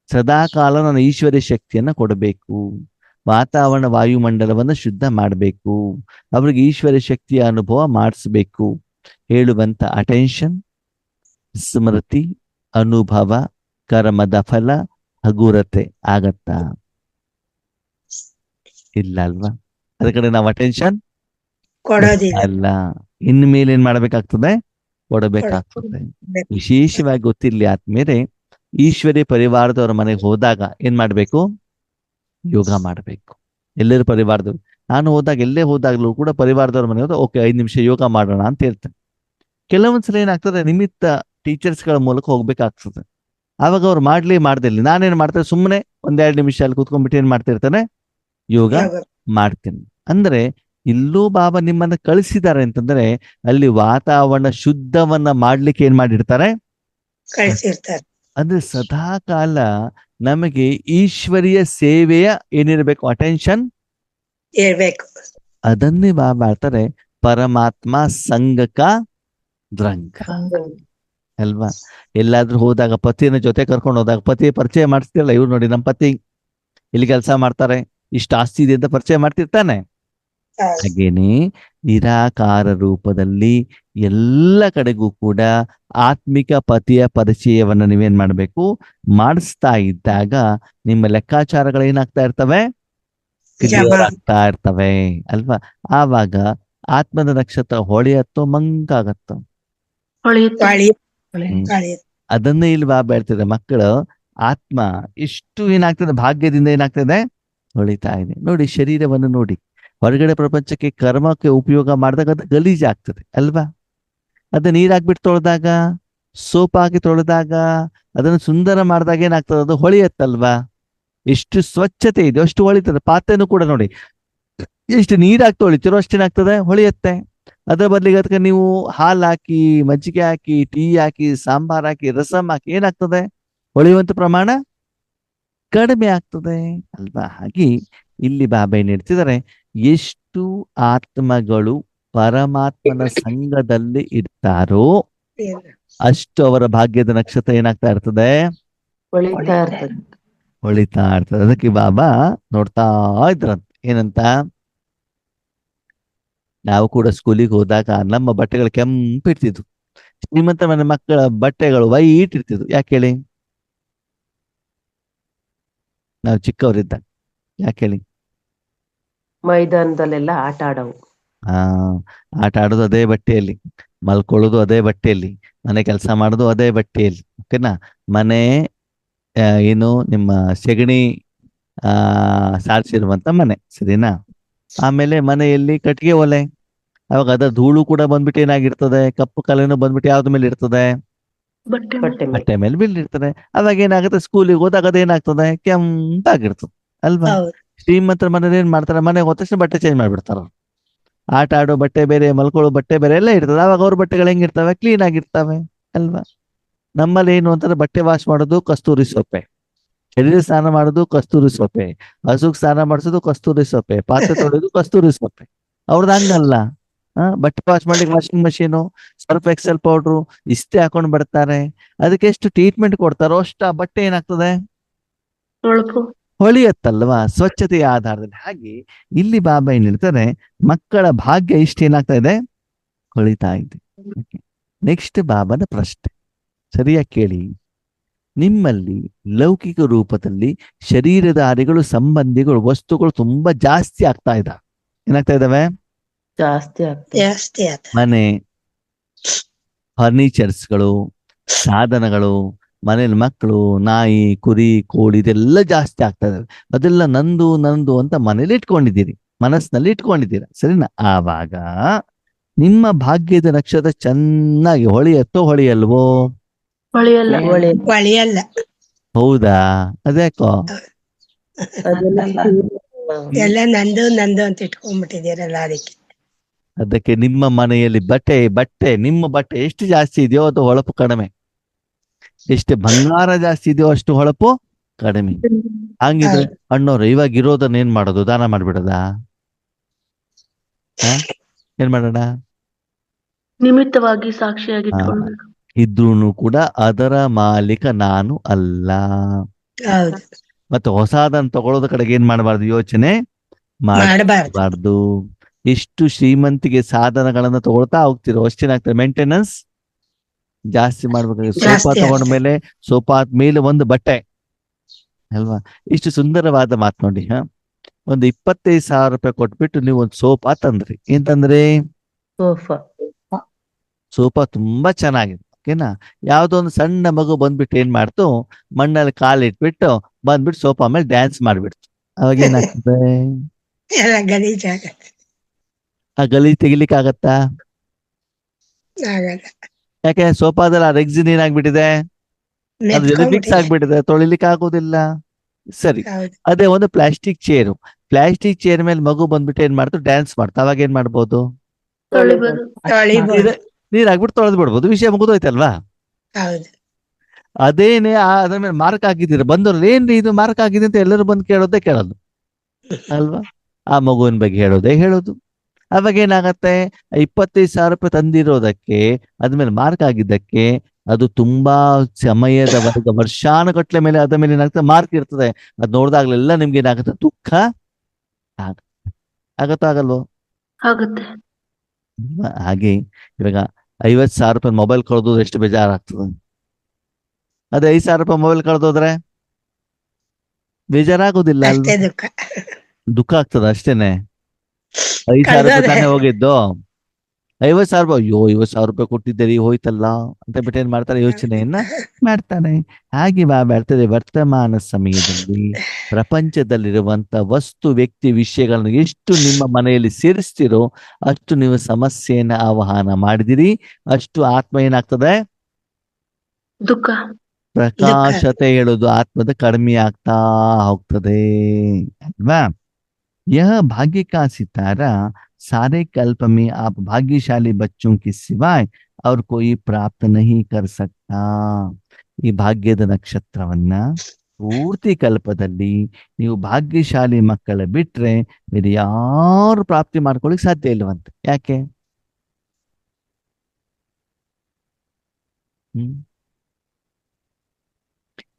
ಸದಾಕಾಲ ನನ್ನ ಈಶ್ವರ್ಯ ಶಕ್ತಿಯನ್ನ ಕೊಡಬೇಕು, ವಾತಾವರಣ ವಾಯುಮಂಡಲವನ್ನ ಶುದ್ಧ ಮಾಡಬೇಕು, ಅವ್ರಿಗೆ ಈಶ್ವರ್ಯ ಶಕ್ತಿಯ ಅನುಭವ ಮಾಡಿಸ್ಬೇಕು ಹೇಳುವಂತ ಅಟೆನ್ಷನ್, ಸ್ಮೃತಿ, ಅನುಭವ, ಕರ್ಮದ ಫಲ, ಹಗುರತೆ ಆಗತ್ತಾ? ಇಲ್ಲ ಅಲ್ವಾ? ಅದ ಕಡೆ ನಾವು ಅಟೆನ್ಷನ್ ಕೊಡೋದಿಲ್ಲ. ಅಲ್ಲ, ಇನ್ಮೇಲೆ ಏನ್ ಮಾಡ್ಬೇಕಾಗ್ತದೆ? ಕೊಡಬೇಕಾಗ್ತದೆ. ವಿಶೇಷವಾಗಿ ಗೊತ್ತಿರ್ಲಿ ಆದ್ಮೇಲೆ, ಈಶ್ವರಿ ಪರಿವಾರದವ್ರ ಮನೆಗೆ ಹೋದಾಗ ಏನ್ ಮಾಡ್ಬೇಕು? ಯೋಗ ಮಾಡ್ಬೇಕು. ಎಲ್ಲರ ಪರಿವಾರದವ್ರು, ನಾನು ಹೋದಾಗ ಎಲ್ಲೇ ಹೋದಾಗ್ಲೂ ಕೂಡ ಪರಿವಾರದವ್ರ ಮನೆ ಹೋದ ಓಕೆ 5 ನಿಮಿಷ ಯೋಗ ಮಾಡೋಣ ಅಂತ ಹೇಳ್ತೇನೆ. ಕೆಲವೊಂದ್ಸಲ ಏನಾಗ್ತದೆ, ನಿಮಿತ್ತ ಟೀಚರ್ಸ್ಗಳ ಮೂಲಕ ಹೋಗ್ಬೇಕಾಗ್ತದೆ. ಆವಾಗ ಅವ್ರು ಮಾಡ್ದಿಲ್ಲ, ನಾನೇನ್ ಮಾಡ್ತೇನೆ, ಸುಮ್ಮನೆ 1-2 ನಿಮಿಷ ಅಲ್ಲಿ ಕೂತ್ಕೊಂಡ್ಬಿಟ್ಟು ಏನ್ ಮಾಡ್ತಿರ್ತಾನೆ? ಯೋಗ ಮಾಡ್ತೀನಿ. ಅಂದ್ರೆ ಇಲ್ಲೂ ಬಾಬಾ ನಿಮ್ಮನ್ನ ಕಳಿಸಿದ್ದಾರೆ ಅಂತಂದ್ರೆ ಅಲ್ಲಿ ವಾತಾವರಣ ಶುದ್ಧವನ್ನ ಮಾಡ್ಲಿಕ್ಕೆ ಏನ್ ಮಾಡಿರ್ತಾರೆ? ಕಳ್ಸಿರ್ತಾರೆ. ಅಂದ್ರೆ ಸದಾ ಕಾಲ ನಮಗೆ ಈಶ್ವರಿಯ ಸೇವೆಯ ಏನಿರ್ಬೇಕು? ಅಟೆನ್ಷನ್ ಇರ್ಬೇಕು. ಅದನ್ನೇ ಬಾಬಾ ಹೇಳ್ತಾರೆ, ಪರಮಾತ್ಮ ಸಂಗಕ ದ್ರಂಗ ಅಲ್ವಾ? ಎಲ್ಲಾದ್ರೂ ಹೋದಾಗ ಪತಿನ ಜೊತೆ ಕರ್ಕೊಂಡು ಹೋದಾಗ ಪತಿ ಪರಿಚಯ ಮಾಡಿಸ್ತಿರಲ್ಲ, ಇವ್ರು ನೋಡಿ ನಮ್ಮ ಪತಿ ಇಲ್ಲಿ ಕೆಲಸ ಮಾಡ್ತಾರೆ, ಇಷ್ಟು ಆಸ್ತಿ ಇದೆ ಅಂತ ಪರಿಚಯ ಮಾಡ್ತಿರ್ತಾನೆ. ಹಾಗೇನೆ ನಿರಾಕಾರ ರೂಪದಲ್ಲಿ ಎಲ್ಲ ಕಡೆಗೂ ಕೂಡ ಆತ್ಮಿಕ ಪತಿಯ ಪರಿಚಯವನ್ನ ನೀವೇನ್ ಮಾಡ್ಬೇಕು? ಮಾಡಿಸ್ತಾ ಇದ್ದಾಗ ನಿಮ್ಮ ಲೆಕ್ಕಾಚಾರಗಳು ಏನಾಗ್ತಾ ಇರ್ತವೆ? ಕ್ಲಿಯರ್ ಆಗ್ತಾ ಇರ್ತವೆ ಅಲ್ವಾ? ಆವಾಗ ಆತ್ಮದ ನಕ್ಷತ್ರ ಹೊಳೆಯತ್ತೋ ಮಂಕಾಗತ್ತೋ? ಅದನ್ನೇ ಇಲ್ಲಿ ಬಾಬಾ ಹೇಳ್ತಿದೆ, ಮಕ್ಕಳು ಆತ್ಮ ಎಷ್ಟು ಏನಾಗ್ತದೆ? ಭಾಗ್ಯದಿಂದ ಏನಾಗ್ತದೆ? ಹೊಳಿತಾ ಇದೆ. ನೋಡಿ ಶರೀರವನ್ನು ನೋಡಿ, ಹೊರಗಡೆ ಪ್ರಪಂಚಕ್ಕೆ ಕರ್ಮಕ್ಕೆ ಉಪಯೋಗ ಮಾಡಿದಾಗ ಅದು ಗಲೀಜಾಗ್ತದೆ ಅಲ್ವಾ? ಅದು ನೀರಾಕ್ಬಿಟ್ಟು ತೊಳೆದಾಗ ಸೋಪ್ ಹಾಕಿ ತೊಳೆದಾಗ ಅದನ್ನು ಸುಂದರ ಮಾಡಿದಾಗ ಏನಾಗ್ತದೆ, ಅದು ಹೊಳೆಯತ್ತಲ್ವಾ? ಎಷ್ಟು ಸ್ವಚ್ಛತೆ ಇದೆ ಅಷ್ಟು ಹೊಳಿತದೆ. ಪಾತ್ರೆನೂ ಕೂಡ ನೋಡಿ, ಎಷ್ಟು ನೀರಾಗಿ ತೊಳಿತಿರೋ ಅಷ್ಟೇನಾಗ್ತದೆ, ಹೊಳೆಯತ್ತೆ. ಅದರ ಬದಲಿಗೆ ಅದಕ್ಕೆ ನೀವು ಹಾಲು ಹಾಕಿ, ಮಜ್ಜಿಗೆ ಹಾಕಿ, ಟೀ ಹಾಕಿ, ಸಾಂಬಾರ್ ಹಾಕಿ, ರಸಂ ಹಾಕಿ ಏನಾಗ್ತದೆ, ಹೊಳೆಯುವಂತ ಪ್ರಮಾಣ ಕಡಿಮೆ ಆಗ್ತದೆ ಅಲ್ವಾ? ಹಾಗೆ ಇಲ್ಲಿ ಬಾಬಾ ಏನ್ ಹೇಳ್ತಿದ್ದಾರೆ, ಎಷ್ಟು ಆತ್ಮಗಳು ಪರಮಾತ್ಮನ ಸಂಘದಲ್ಲಿ ಇರ್ತಾರೋ ಅಷ್ಟು ಅವರ ಭಾಗ್ಯದ ನಕ್ಷತ್ರ ಏನಾಗ್ತಾ ಇರ್ತದೆ, ಹೊಳಿತಾ ಇರ್ತದೆ. ಹೊಳಿತಾ ಇರ್ತದೆ. ಅದಕ್ಕೆ ಬಾಬಾ ನೋಡ್ತಾ ಇದ್ರಂತ, ಏನಂತ, ನಾವು ಕೂಡ ಸ್ಕೂಲಿಗೆ ಹೋದಾಗ ನಮ್ಮ ಬಟ್ಟೆಗಳು ಕೆಂಪಿರ್ತಿದ್ವು, ಶ್ರೀಮಂತ ಮನೆ ಮಕ್ಕಳ ಬಟ್ಟೆಗಳು ವೈಟ್ ಇರ್ತಿದ್ವು. ಯಾಕೆ ಹೇಳಿ? ನಾವು ಚಿಕ್ಕವರಿದ್ದಾಗ. ಯಾಕೆ ಹೇಳಿ? ಮೈದಾನದಲ್ಲೆಲ್ಲ ಆಟ ಆಡವು. ಆ ಆಟ ಆಡೋದು ಅದೇ ಬಟ್ಟೆಯಲ್ಲಿ, ಮಲ್ಕೊಳ್ಳೋದು ಅದೇ ಬಟ್ಟೆಯಲ್ಲಿ, ಮನೆ ಕೆಲಸ ಮಾಡೋದು ಅದೇ ಬಟ್ಟೆಯಲ್ಲಿ. ಓಕೆನಾ? ಮನೆ ಏನು ನಿಮ್ಮ ಸೆಗಣಿ ಸಾರಿಸಿರುವಂತ ಮನೆ, ಸರಿನಾ? ಆಮೇಲೆ ಮನೆಯಲ್ಲಿ ಕಟ್ಟಿಗೆ ಒಲೆ, ಅವಾಗ ಅದರ ಧೂಳು ಕೂಡ ಬಂದ್ಬಿಟ್ಟು ಏನಾಗಿರ್ತದೆ, ಕಪ್ಪು ಕಲೆನೂ ಬಂದ್ಬಿಟ್ಟು ಯಾವ್ದ ಮೇಲೆ ಇರ್ತದೆ, ಬಟ್ಟೆ ಬಟ್ಟೆ ಮೇಲೆ. ಬಟ್ಟೆ ಮೇಲೆ ಬೀಳಿರ್ತದೆ. ಅವಾಗ ಏನಾಗುತ್ತೆ, ಸ್ಕೂಲಿಗೆ ಹೋದಾಗ ಅದೇನಾಗ್ತದೆ, ಕೆಂಪಾಗಿರ್ತದೆ ಅಲ್ವಾ? ಹೌದು. ಶ್ರೀಮಂತರ ಮನೇಲಿ ಏನ್ ಮಾಡ್ತಾರೆ, ಮನೆಗೆ ಹೋದ ತಕ್ಷಣ ಬಟ್ಟೆ ಚೇಂಜ್ ಮಾಡ್ಬಿಡ್ತಾರ. ಆಟ ಆಡೋ ಬಟ್ಟೆ ಬೇರೆ, ಮಲ್ಕೊಳ್ಳೋ ಬಟ್ಟೆ ಬೇರೆ ಎಲ್ಲ ಇರ್ತದೆ. ಅವಾಗ ಅವ್ರ ಬಟ್ಟೆಗಳು ಹೆಂಗಿರ್ತವೆ, ಕ್ಲೀನ್ ಆಗಿರ್ತವೆ ಅಲ್ವಾ? ನಮ್ಮಲ್ಲಿ ಏನು ಅಂತಾರೆ, ಬಟ್ಟೆ ವಾಶ್ ಮಾಡೋದು ಕಸ್ತೂರಿ ಸೊಪ್ಪೆ, ಶರೀರ ಸ್ನಾನ ಮಾಡೋದು ಕಸ್ತೂರಿ ಸೊಪ್ಪೆ, ಹಸುಗ್ ಸ್ನಾನ ಮಾಡಿಸೋದು ಕಸ್ತೂರಿ ಸೊಪ್ಪೆ, ಪಾತ್ರೆ ತೊಳೆಯೋದು ಕಸ್ತೂರಿ ಸೊಪ್ಪೆ. ಅವ್ರದ್ದು ಹಂಗಲ್ಲ. ಬಟ್ಟೆ ವಾಶ್ ಮಾಡ್ಲಿಕ್ಕೆ washing machine, Surf Excel powder, ಇಸ್ತ್ರಿ ಹಾಕೊಂಡು ಬರ್ತಾರೆ. ಅದಕ್ಕೆ ಎಷ್ಟು ಟ್ರೀಟ್ಮೆಂಟ್ ಕೊಡ್ತಾರೋ ಅಷ್ಟು ಆ ಬಟ್ಟೆ ಏನಾಗ್ತದೆ, ಹೊಳಪು. ಹೊಳಿಯತ್ತಲ್ವಾ, ಸ್ವಚ್ಛತೆಯ ಆಧಾರದಲ್ಲಿ. ಹಾಗೆ ಇಲ್ಲಿ ಬಾಬಾ ಏನ್ ಹೇಳ್ತಾರೆ, ಮಕ್ಕಳ ಭಾಗ್ಯ ಇಷ್ಟು ಏನಾಗ್ತಾ ಇದೆ, ಹೊಳಿತಾ ಇದೆ. ನೆಕ್ಸ್ಟ್ ಬಾಬಾನ ಪ್ರಶ್ನೆ ಸರಿಯಾಗಿ ಕೇಳಿ. ನಿಮ್ಮಲ್ಲಿ ಲೌಕಿಕ ರೂಪದಲ್ಲಿ ಶರೀರಧಾರಿಗಳು, ಸಂಬಂಧಿಗಳು, ವಸ್ತುಗಳು ತುಂಬಾ ಜಾಸ್ತಿ ಆಗ್ತಾ ಇದಾವೆ. ಏನಾಗ್ತಾ ಇದಾವೆ? ಜಾಸ್ತಿ ಆಗ್ತದೆ. ಜಾಸ್ತಿ ಆತ. ಮನೆ, ಫರ್ನಿಚರ್ಸ್ಗಳು, ಸಾಧನಗಳು, ಮನೇಲಿ ಮಕ್ಕಳು, ನಾಯಿ, ಕುರಿ, ಕೋಳಿ ಇದೆಲ್ಲ ಜಾಸ್ತಿ ಆಗ್ತಾ ಇದಾವೆ. ಅದೆಲ್ಲ ನಂದು ನಂದು ಅಂತ ಮನೇಲಿ ಇಟ್ಕೊಂಡಿದ್ದೀರಿ, ಮನಸ್ಸಿನಲ್ಲಿ ಇಟ್ಕೊಂಡಿದ್ದೀರಾ, ಸರಿನಾ? ಆವಾಗ ನಿಮ್ಮ ಭಾಗ್ಯದ ನಕ್ಷತ್ರ ಚೆನ್ನಾಗಿ ಹೊಳೆಯತ್ತೋ ಹೊಳೆಯಲ್ವೋ? ಹೊಳೆಯಲ್ಲ. ಹೊಳೆಯಲ್ಲ. ಹೌದಾ? ಅದ್ಯಾಕೋ? ಎಲ್ಲ ನಂದು ನಂದು ಅಂತ ಇಟ್ಕೊಂಡ್ಬಿಟ್ಟಿದ್ದೀರಲ್ಲ ಅದಕ್ಕೆ. ಅದಕ್ಕೆ ನಿಮ್ಮ ಮನೆಯಲ್ಲಿ ಬಟ್ಟೆ ನಿಮ್ಮ ಬಟ್ಟೆ ಎಷ್ಟು ಜಾಸ್ತಿ ಇದೆಯೋ ಅದು ಹೊಳಪು ಕಡಿಮೆ, ಎಷ್ಟು ಬಂಗಾರ ಜಾಸ್ತಿ ಇದೆಯೋ ಅಷ್ಟು ಹೊಳಪು ಕಡಿಮೆ. ಹಂಗಿದ್ರೆ ಅಣ್ಣವ್ರು ಇವಾಗ ಇರೋದನ್ನ ಏನ್ ಮಾಡೋದು, ದಾನ ಮಾಡ್ಬಿಡದ? ಏನ್ ಮಾಡೋಣ? ನಿಮಿತ್ತವಾಗಿ ಸಾಕ್ಷಿಯಾಗಿಟ್ಕೊಳ್ಬೇಕು. ಇದ್ರೂನು ಕೂಡ ಅದರ ಮಾಲೀಕ ನಾನು ಅಲ್ಲ. ಹೌದು. ಮತ್ತೆ ಹೊಸಾದನ್ನ ತಗೊಳ್ಳೋದ ಕಡೆಗೆ ಏನ್ ಮಾಡಬಾರ್ದು, ಯೋಚನೆ ಮಾಡಬಾರ್ದು. ಮಾಡಬಾರ್ದು. ಎಷ್ಟು ಶ್ರೀಮಂತಿಗೆ ಸಾಧನಗಳನ್ನ ತಗೊಳ್ತಾ ಹೋಗ್ತಿರೋ ಅಷ್ಟೇನಾಗ್ತದೆ, ಮೇಂಟೆನೆನ್ಸ್ ಜಾಸ್ತಿ ಮಾಡ್ಬೇಕಾಗಿ. ಸೋಫಾ ತಗೊಂಡ್ಮೇಲೆ ಸೋಫಾ ಮೇಲೆ ಒಂದು ಬಟ್ಟೆ ಅಲ್ವಾ? ಇಷ್ಟು ಸುಂದರವಾದ ಮಾತು ನೋಡಿ. ಒಂದು 25,000 ರೂಪಾಯಿ ಕೊಟ್ಬಿಟ್ಟು ನೀವು ಒಂದು ಸೋಫಾ ತಂದ್ರಿ. ಏನ್ ತಂದ್ರಿ? ಸೋಫಾ. ಸೋಫಾ ತುಂಬಾ ಚೆನ್ನಾಗಿದೆ. ಓಕೆನಾ? ಯಾವ್ದೋ ಒಂದು ಸಣ್ಣ ಮಗು ಬಂದ್ಬಿಟ್ಟು ಏನ್ ಮಾಡ್ತು, ಮಣ್ಣಲ್ಲಿ ಕಾಲಿಟ್ಬಿಟ್ಟು ಬಂದ್ಬಿಟ್ಟು ಸೋಫಾ ಮೇಲೆ ಡ್ಯಾನ್ಸ್ ಮಾಡ್ಬಿಡ್ತು. ಅವಾಗ ಏನಾಗ್ತದೆ? ಎಲ್ಲ ಗಲೀಜಾಗತ್ತೆ. ಆ ಗಲೀಜ್ ತೆಗಿಲಿಕ್ಕೆ ಆಗತ್ತಾ? ಆಗಲ್ಲ. ಯಾಕೆ? ಸೋಫಾದಲ್ಲಿ ಆ ರೆಕ್ಸಿನ್ ಏನಾಗ್ಬಿಟ್ಟಿದೆ, ಅದು ಫಿಕ್ಸ್ ಮೆತ್ಕೊಂಡ್ಬಿಟ್ಟಿದೆ. ಆಗ್ಬಿಟ್ಟಿದೆ, ತೊಳಿಲಿಕ್ಕೆ ಆಗೋದಿಲ್ಲ. ಸರಿ, ಹೌದು. ಅದೇ ಒಂದು ಪ್ಲಾಸ್ಟಿಕ್ ಚೇರ್ ಮೇಲೆ ಮಗು ಬಂದ್ಬಿಟ್ಟು ಏನ್ ಮಾಡ್ತು, ಡ್ಯಾನ್ಸ್ ಮಾಡ್ತು. ಅವಾಗ ಏನ್ ಮಾಡ್ಬೋದು? ತೊಳಿಬೋದು. ತೊಳಿಬೋದು. ನೀರ್ ಹಾಕ್ಬಿಟ್ಟು ತೊಳೆದು ಬಿಡ್ಬೋದು, ವಿಷಯ ಮುಗಿದೋಯ್ತಲ್ವಾ? ಹೌದು. ಅದೇನೆ ಅದ್ರ ಮೇಲೆ ಮಾರ್ಕ್ ಹಾಕಿದ್ದೀರ, ಬಂದವ್ರು ಏನ್ರಿ ಇದು ಮಾರ್ಕ್ ಆಗಿದೆ ಅಂತ ಎಲ್ಲರೂ ಬಂದು ಕೇಳೋದು ಅಲ್ವಾ? ಆ ಮಗುವಿನ ಬಗ್ಗೆ ಹೇಳೋದು. ಅವಾಗ ಏನಾಗತ್ತೆ, 25,000 ರೂಪಾಯಿ ತಂದಿರೋದಕ್ಕೆ ಅದ್ಮೇಲೆ ಮಾರ್ಕ್ ಆಗಿದ್ದಕ್ಕೆ ಅದು ತುಂಬಾ ಸಮಯದವರೆಗೆ ವರ್ಷಾನುಗಟ್ಲೆ ಮೇಲೆ ಅದ ಮೇಲೆ ಏನಾಗ್ತದೆ, ಮಾರ್ಕ್ ಇರ್ತದೆ. ಅದ್ ನೋಡಿದಾಗ್ಲೆಲ್ಲ ನಿಮ್ಗೆ ಏನಾಗುತ್ತೆ, ದುಃಖ ಆಗತ್ತೋ ಆಗಲ್ವೋ? ಆಗುತ್ತೆ. ಹಾಗೆ ಇವಾಗ 50,000 ರೂಪಾಯಿ ಮೊಬೈಲ್ ಕಳೆದೋದ್ರೆ ಎಷ್ಟು ಬೇಜಾರಾಗ್ತದೆ. ಅದೇ 5,000 ರೂಪಾಯಿ ಮೊಬೈಲ್ ಕಳೆದೋದ್ರೆ ಬೇಜಾರಾಗೋದಿಲ್ಲ ಅಷ್ಟೇ ಅಲ್ವಾ? ದುಃಖ. ದುಃಖ ಆಗ್ತದ ಅಷ್ಟೇನೆ. 5,000 ರೂಪಾಯಿ ತಾನೇ ಹೋಗಿದ್ದು, 50,000 ರೂಪಾಯಿ, ಅಯ್ಯೋ 50,000 ರೂಪಾಯಿ ಕೊಟ್ಟಿದ್ದೀರಿ ಹೋಯ್ತಲ್ಲ ಅಂತ ಬಿಟ್ಟು ಏನ್ ಮಾಡ್ತಾರೆ, ಯೋಚನೆಯನ್ನ ಮಾಡ್ತಾನೆ. ಹಾಗೆ ಮಾಡ್ತದೆ. ವರ್ತಮಾನ ಸಮಯದಲ್ಲಿ ಪ್ರಪಂಚದಲ್ಲಿರುವಂತ ವಸ್ತು, ವ್ಯಕ್ತಿ, ವಿಷಯಗಳನ್ನು ಎಷ್ಟು ನಿಮ್ಮ ಮನೆಯಲ್ಲಿ ಸೇರಿಸ್ತಿರೋ ಅಷ್ಟು ನೀವು ಸಮಸ್ಯೆಯನ್ನ ಆವಾಹನ ಮಾಡಿದಿರಿ, ಅಷ್ಟು ಆತ್ಮ ಏನಾಗ್ತದೆ, ದುಃಖ. ಪ್ರಕಾಶತೆ ಹೇಳೋದು ಆತ್ಮದ ಕಡಿಮೆ ಆಗ್ತಾ ಹೋಗ್ತದೆ ಅಲ್ವಾ. यह भाग्य का सितारा सारे कल्प में आप भाग्यशाली बच्चों के सिवाय और कोई प्राप्त नहीं कर सकता. ಈ ಭಾಗ್ಯದ ನಕ್ಷತ್ರವನ್ನ ಪೂರ್ತಿ ಕಲ್ಪದಲ್ಲಿ ನೀವು ಭಾಗ್ಯಶಾಲಿ ಮಕ್ಕಳ ಬಿಟ್ರೆ ಬೇರೆ ಯಾರು ಪ್ರಾಪ್ತಿ ಮಾಡ್ಕೊಳ್ಳಿಕ್ ಸಾಧ್ಯ ಇಲ್ಲವಂತೆ. ಯಾಕೆ?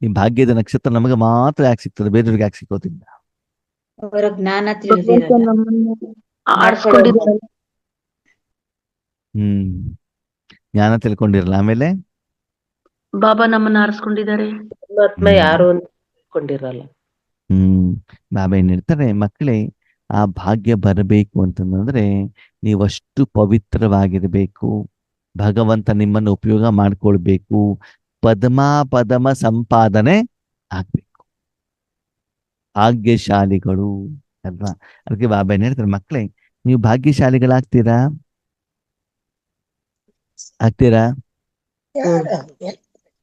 ಈ ಭಾಗ್ಯದ ನಕ್ಷತ್ರ ನಮಗೆ ಮಾತ್ರ ಯಾಕೆ ಸಿಗ್ತದೆ, ಬೇರೆಯವ್ರಿಗೆ ಯಾಕೆ ಸಿಗೋದಿಲ್ಲ? ಅವರ ಜ್ಞಾನ ಭಗವಂತ ತಿಳಿದಿರಲ್ಲ. ನಮ್ಮನ್ನು ಆರಿಸ್ಕೊಂಡಿದ್ದಾರೆ. ಜ್ಞಾನ ತಿಳ್ಕೊಂಡಿರಲ್ಲ. ಆಮೇಲೆ ಬಾಬಾ ನಮ್ಮನ್ನ ಆರಿಸ್ಕೊಂಡಿದ್ದಾರೆ. ಪರಮಾತ್ಮ ಯಾರು ಅಂತ ತಿಳ್ಕೊಂಡಿರಲ್ಲ. ಬಾಬಾ ಏನ್ ಹೇಳ್ತಾರೆ, ಮಕ್ಕಳೇ ಆ ಭಾಗ್ಯ ಬರಬೇಕು ಅಂತಂದ್ರೆ ನೀವಷ್ಟು ಪವಿತ್ರವಾಗಿರ್ಬೇಕು, ಭಗವಂತ ನಿಮ್ಮನ್ನು ಉಪಯೋಗ ಮಾಡ್ಕೊಳ್ಬೇಕು, ಪದಮ ಸಂಪಾದನೆ ಆಗ್ಬೇಕು, ಭಾಗ್ಯಶಾಲಿಗಳು ಅಲ್ವಾ. ಅದಕ್ಕೆ ಬಾಬಾ ಏನ್ ಹೇಳ್ತಾರೆ, ಮಕ್ಕಳೇ ನೀವು ಭಾಗ್ಯಶಾಲಿಗಳಾಗ್ತೀರಾ? ಆಗ್ತೀರಾ?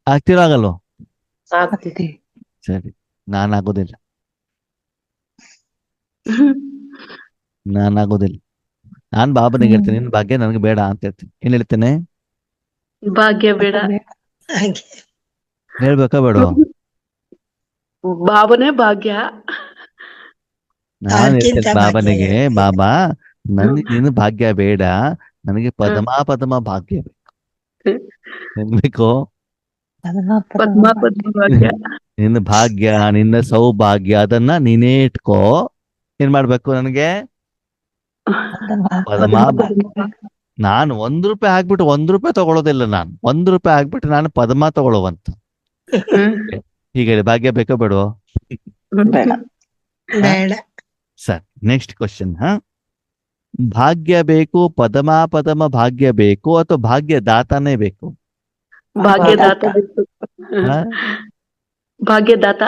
ಆಗ್ತೀರಾ ಆಗಲ್ವೋ? ಆಗ್ತಿದೆ. ಸರಿ, ನಾನಾಗೋದಿಲ್ಲ. ನಾನ್ ಬಾಬನಿಗೆ ಹೇಳ್ತೀನಿ, ನಿನ್ ಭಾಗ್ಯ ನನಗೆ ಬೇಡ ಅಂತ ಹೇಳ್ತೀನಿ. ಏನ್ ಹೇಳ್ತೇನೆ? ಭಾಗ್ಯ ಬೇಡ. ಹೇಳ್ಬೇಕಾ ಬೇಡ? ಬಾಬನೇ ಭಾಗ್ಯ. ನಾನು ಹೇಳ್ತೇನೆ ಬಾಬನಿಗೆ, ಬಾಬಾ ನನಗೆ ನೀನು ಭಾಗ್ಯ ಬೇಡ, ನನಗೆ ಪದಮ ಭಾಗ್ಯ ಬೇಕು. ಏನ್ ಬೇಕು? ಪದ್ಮ ಭಾಗ್ಯ. ನಿನ್ನ ಭಾಗ್ಯ, ನಿನ್ನ ಸೌಭಾಗ್ಯ ಅದನ್ನ ನೀನೇ ಇಟ್ಕೋ. ಏನ್ ಮಾಡ್ಬೇಕು? ನನಗೆ ಪದಮ ಭಾಗ್ಯ. ನಾನು ₹1 ಹಾಕ್ಬಿಟ್ಟು ₹1 ತಗೊಳ್ಳೋದಿಲ್ಲ. ನಾನು ₹1 ಹಾಕ್ಬಿಟ್ಟು ನಾನು ಪದಮ ತಗೊಳ್ಳುವಂತ. ಹೀಗೆ ಭಾಗ್ಯ ಬೇಕೋ ಬೇಡವೋ? ಬೇಡ. Sir, next question. ಭಾಗ್ಯ ಬೇಕು, ಪದಮ ಭಾಗ್ಯ ಬೇಕು, ಅಥವಾ ಭಾಗ್ಯ ದಾತಾನೇ ಬೇಕು? ಭಾಗ್ಯದಾತ. ಭಾಗ್ಯದಾತ.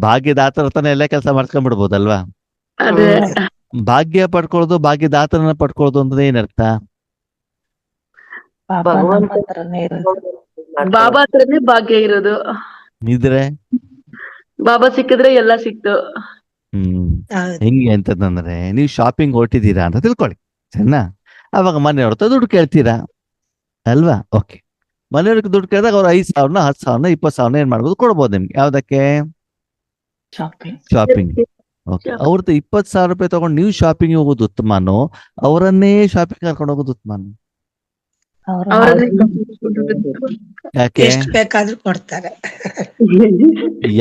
ಭಾಗ್ಯದಾತರ ತಾನೇ ಎಲ್ಲ ಕೆಲಸ ಮಾಡ್ಕೊಂಡ್ಬಿಡ್ಬೋದಲ್ವಾ? ಅದೇ ಭಾಗ್ಯ ಪಡ್ಕೊಳ್ಳೋದು, ಭಾಗ್ಯದಾತರನ್ನ ಪಡ್ಕೊಳ್ಳೋದು ಅಂದ್ರೆ ಏನರ್ಥ? ಬಾಬಾ ಹತ್ರನೇ ಭಾಗ್ಯ ಇರೋದು. ಇದ್ರೆ ಬಾಬಾ ಸಿಕ್ಕಿದ್ರೆ ಎಲ್ಲ ಸಿಕ್ತು. ಹೆಂಗೆ ಅಂತಂದ್ರೆ, ನೀವು ಶಾಪಿಂಗ್ ಹೊರಟಿದ್ದೀರಾ ಅಂತ ತಿಳ್ಕೊಳ್ಳಿ, ಸರಿನಾ? ಅವಾಗ ಮನೆಯವ್ರ ಹತ್ರ ದುಡ್ಡು ಕೇಳ್ತೀರಾ ಅಲ್ವಾ? ಓಕೆ, ಮನೆಯವ್ರಿಗೆ ದುಡ್ಡು ಕೇಳಿದಾಗ ಅವ್ರು 5,000 10,000 20,000 ಏನ್ ಮಾಡ್ಬೋದು? ಕೊಡ್ಬೋದು ನಿಮ್ಗೆ. ಯಾವ್ದಕ್ಕೆ? ಶಾಪಿಂಗ್. ಓಕೆ, ಅವ್ರದ್ದು ₹20,000 ತಗೊಂಡು ನೀವು ಶಾಪಿಂಗ್ ಹೋಗೋದು ಉತ್ತಮನೋ, ಅವರನ್ನೇ ಶಾಪಿಂಗ್ ಕರ್ಕೊಂಡು ಹೋಗೋದು ಉತ್ತಮನೋ? ಯಾಕೆ? ಎಷ್ಟು ಬೇಕಾದ್ರೂ ಕೊಡ್ತಾರೆ.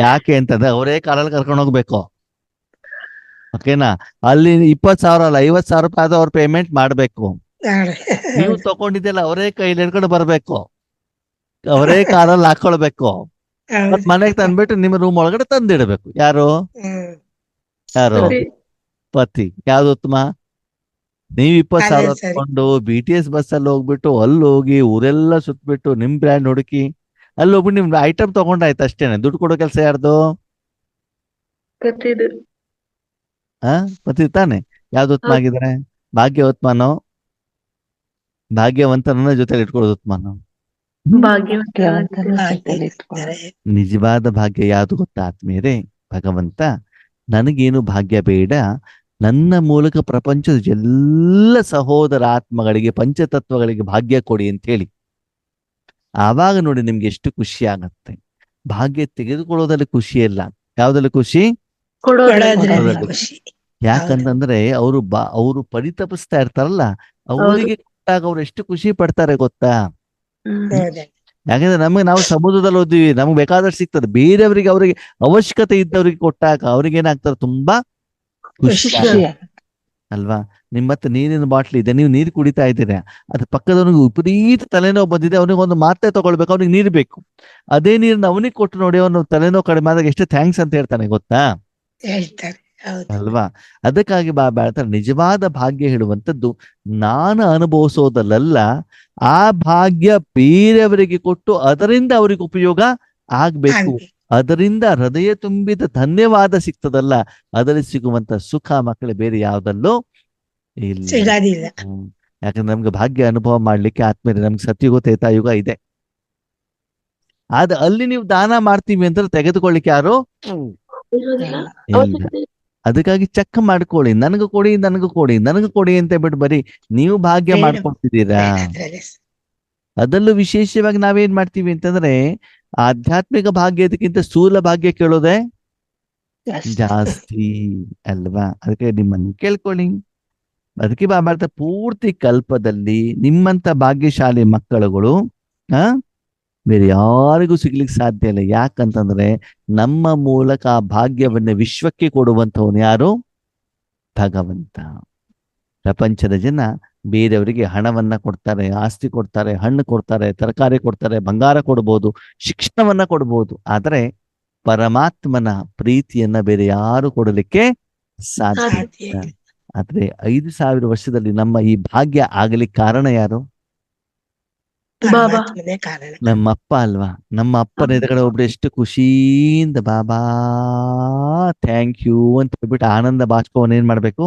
ಯಾಕೆ ಅಂತಂದ್ರೆ ಅವರೇ ಕಾರಲ್ಲಿ ಕರ್ಕೊಂಡು ಹೋಗ್ಬೇಕು. ಓಕೆನಾ? ಅಲ್ಲಿ 20,000 ಅಲ್ಲ, ₹50,000 ಆದ್ರೂ ಅವ್ರು ಪೇಮೆಂಟ್ ಮಾಡ್ಬೇಕು. ನೀವು ತಗೊಂಡಿದ್ದೆಲ್ಲ ಅವರೇ ಕೈಲಿ ಹಿಡ್ಕೊಂಡು ಬರ್ಬೇಕು, ಅವರೇ ಕಾರಲ್ಲಿ ಹಾಕೊಳ್ಬೇಕು, ಮತ್ ಮನೆಗೆ ತಂದ್ಬಿಟ್ಟು ನಿಮ್ಮ ರೂಮ್ ಒಳಗಡೆ ತಂದಿಡ್ಬೇಕು. ಯಾರು? ಪತಿ. ಯಾವ್ದು ಉತ್ತಮ? ನೀವು 20,000 ತಗೊಂಡು BTS ಬಸ್ ಅಲ್ಲಿ ಹೋಗ್ಬಿಟ್ಟು ಅಲ್ಲಿ ಹೋಗಿ ಊರೆಲ್ಲ ಸುತ್ಬಿಟ್ಟು ನಿಮ್ ಬ್ರ್ಯಾಂಡ್ ಹುಡುಕಿ ಅಲ್ಲಿ ಹೋಗ್ಬಿಟ್ಟು ನಿಮ್ ಐಟಮ್ ತಗೊಂಡಾಯ್ತು ಅಷ್ಟೇನೆ. ದುಡ್ಡು ಕೊಡೋ ಕೆಲಸ ಯಾರ್ದು? ಪತಿ ತಾನೆ. ಯಾವ್ದು ಉತ್ತಮ ಆಗಿದ್ರೆ? ಭಾಗ್ಯ ಉತ್ತಮನೋ, ಭಾಗ್ಯವಂತನ ಜೊತೆಲಿ ಇಟ್ಕೊಳ್ಳೋದು ಉತ್ತಮನೋ? ನಿಜವಾದ ಭಾಗ್ಯ ಯಾವುದು ಗೊತ್ತಾ ಆತ್ಮೀಯರೇ? ಭಗವಂತ ನನಗೇನು ಭಾಗ್ಯ ಬೇಡ, ನನ್ನ ಮೂಲಕ ಪ್ರಪಂಚದ ಎಲ್ಲ ಸಹೋದರ ಆತ್ಮಗಳಿಗೆ, ಪಂಚತತ್ವಗಳಿಗೆ ಭಾಗ್ಯ ಕೊಡಿ ಅಂತ ಹೇಳಿ. ಆವಾಗ ನೋಡಿ ನಿಮ್ಗೆ ಎಷ್ಟು ಖುಷಿ ಆಗತ್ತೆ. ಭಾಗ್ಯ ತೆಗೆದುಕೊಳ್ಳೋದ್ರಲ್ಲಿ ಖುಷಿ ಇಲ್ಲ, ಯಾವ್ದ್ರಲ್ಲಿ ಖುಷಿ? ಯಾಕಂತಂದ್ರೆ ಅವರು ಪರಿತಪಿಸ್ತಾ ಇರ್ತಾರಲ್ಲ, ಅವರಿಗೆ ಕೊಟ್ಟಾಗ ಅವ್ರು ಎಷ್ಟು ಖುಷಿ ಪಡ್ತಾರೆ ಗೊತ್ತಾ? ಯಾಕಂದ್ರೆ ನಾವು ಸಮುದ್ರದಲ್ಲಿ ಓದಿವಿ, ನಮ್ಗೆ ಬೇಕಾದಷ್ಟು ಸಿಗ್ತದೆ. ಬೇರೆಯವರಿಗೆ, ಅವರಿಗೆ ಅವಶ್ಯಕತೆ ಇದ್ದವ್ರಿಗೆ ಕೊಟ್ಟಾಗ ಅವ್ರಿಗೆ ಏನಾಗ್ತಾರೆ? ತುಂಬಾ ಖುಷಿ ಅಲ್ವಾ? ನಿಮ್ಮ ಹತ್ರ ನೀರಿನ ಬಾಟ್ಲಿ ಇದೆ, ನೀವು ನೀರು ಕುಡಿತಾ ಇದ್ದೀರಾ, ಅದ್ರ ಪಕ್ಕದವನಿಗೆ ವಿಪರೀತ ತಲೆನೋವು ಬಂದಿದೆ, ಅವನಿಗೆ ಒಂದು ಮಾತ್ರೆ ತಗೊಳ್ಬೇಕು, ಅವ್ನಿಗೆ ನೀರು ಬೇಕು. ಅದೇ ನೀರನ್ನ ಅವನಿಗೆ ಕೊಟ್ಟು ನೋಡಿ, ಅವನು ತಲೆನೋವು ಕಡಿಮೆ ಆದಾಗ ಎಷ್ಟು ಥ್ಯಾಂಕ್ಸ್ ಅಂತ ಹೇಳ್ತಾನೆ ಗೊತ್ತಾ? ಅಲ್ವಾ? ಅದಕ್ಕಾಗಿ ಬಾಬಾ ಹೇಳ್ತಾರೆ, ನಿಜವಾದ ಭಾಗ್ಯ ಹೇಳುವಂಥದ್ದು ನಾನು ಅನುಭವಿಸೋದಲ್ಲ, ಆ ಭಾಗ್ಯ ಬೇರೆಯವರಿಗೆ ಕೊಟ್ಟು ಅದರಿಂದ ಅವರಿಗೆ ಉಪಯೋಗ ಆಗ್ಬೇಕು. ಅದರಿಂದ ಹೃದಯ ತುಂಬಿದ ಧನ್ಯವಾದ ಸಿಗ್ತದಲ್ಲ, ಅದರಲ್ಲಿ ಸಿಗುವಂತ ಸುಖ ಮಕ್ಕಳು ಬೇರೆ ಯಾವ್ದಲ್ಲೂ ಇಲ್ಲ. ಯಾಕಂದ್ರೆ ನಮ್ಗೆ ಭಾಗ್ಯ ಅನುಭವ ಮಾಡ್ಲಿಕ್ಕೆ ಆತ್ಮೀಯರೇ ನಮ್ಗೆ ಸತ್ಯುಗ ತ್ರೇತಾಯುಗ ಇದೆ. ಅಲ್ಲಿ ನೀವು ದಾನ ಮಾಡ್ತೀವಿ ಅಂತ ತೆಗೆದುಕೊಳ್ಳಿಕ್ಕೆ ಯಾರು ಇರೋದಿಲ್ಲ. ಇಲ್ಲ. ಅವಶ್ಯಕತೆ ಇಲ್ಲ. ಅದಕ್ಕಾಗಿ ಚೆಕ್ ಮಾಡ್ಕೊಳ್ಳಿ, ನನಗೂ ಕೊಡಿ ನನಗೂ ಕೊಡಿ ನನಗೂ ಕೊಡಿ ಅಂತ ಬಿಟ್ಟು ಬರೀ ನೀವು ಭಾಗ್ಯ ಬೇಡ. ಮಾಡ್ಕೊಳ್ತಿದ್ದೀರಾ. ಅದ್ರಲ್ಲಿ ಅದರಲ್ಲೂ ವಿಶೇಷವಾಗಿ ನಾವೇನ್ ಮಾಡ್ತೀವಿ ಅಂತಂದ್ರೆ ಆಧ್ಯಾತ್ಮಿಕ ಭಾಗ್ಯದಕ್ಕಿಂತ ಸ್ಥೂಲ ಭಾಗ್ಯ ಕೇಳೋದೆ ಜಾಸ್ತಿ ಅಲ್ವಾ. ಅದಕ್ಕೆ ನಿಮ್ಮನ್ನು ಕೇಳ್ಕೊಳ್ಳಿ. ಅದಕ್ಕೆ ಬಾಬಾರ್ಥ ಪೂರ್ತಿ ಕಲ್ಪದಲ್ಲಿ ನಿಮ್ಮಂತ ಭಾಗ್ಯಶಾಲಿ ಮಕ್ಕಳುಗಳು ಬೇರೆ ಯಾರಿಗೂ ಸಿಗ್ಲಿಕ್ಕೆ ಸಾಧ್ಯ ಇಲ್ಲ. ಯಾಕಂತಂದ್ರೆ ನಮ್ಮ ಮೂಲಕ ಆ ಭಾಗ್ಯವನ್ನ ವಿಶ್ವಕ್ಕೆ ಕೊಡುವಂಥವನು ಯಾರು? ಭಗವಂತ. ಪ್ರಪಂಚದ ಜನ ಬೇರೆಯವರಿಗೆ ಹಣವನ್ನ ಕೊಡ್ತಾರೆ, ಆಸ್ತಿ ಕೊಡ್ತಾರೆ, ಹಣ್ಣು ಕೊಡ್ತಾರೆ, ತರಕಾರಿ ಕೊಡ್ತಾರೆ, ಬಂಗಾರ ಕೊಡ್ಬೋದು, ಶಿಕ್ಷಣವನ್ನ ಕೊಡ್ಬೋದು. ಆದ್ರೆ ಪರಮಾತ್ಮನ ಪ್ರೀತಿಯನ್ನ ಬೇರೆ ಯಾರು ಕೊಡಲಿಕ್ಕೆ ಸಾಧ್ಯ ಸಾಧ್ಯ ಇಲ್ಲ. ಇಲ್ಲ. ಆದ್ರೆ 5,000 ವರ್ಷದಲ್ಲಿ ನಮ್ಮ ಈ ಭಾಗ್ಯ ಆಗಲಿಕ್ಕೆ ಕಾರಣ ಯಾರು? ಪರಮಾತ್ಮನೇ ಕಾರಣ. ನಮ್ಮ ಅಪ್ಪ ಅಲ್ವಾ. ನಮ್ಮ ಅಪ್ಪನ ಎದುರುಗಡೆ ಒಬ್ರು ಎಷ್ಟು ಖುಷಿಯಿಂದ ಬಾಬಾ ಥ್ಯಾಂಕ್ ಯು ಅಂತ ಹೇಳ್ಬಿಟ್ಟು ಆನಂದ ಬಾಷ್ಪವನ್ನ ಏನ್ ಮಾಡ್ಬೇಕು?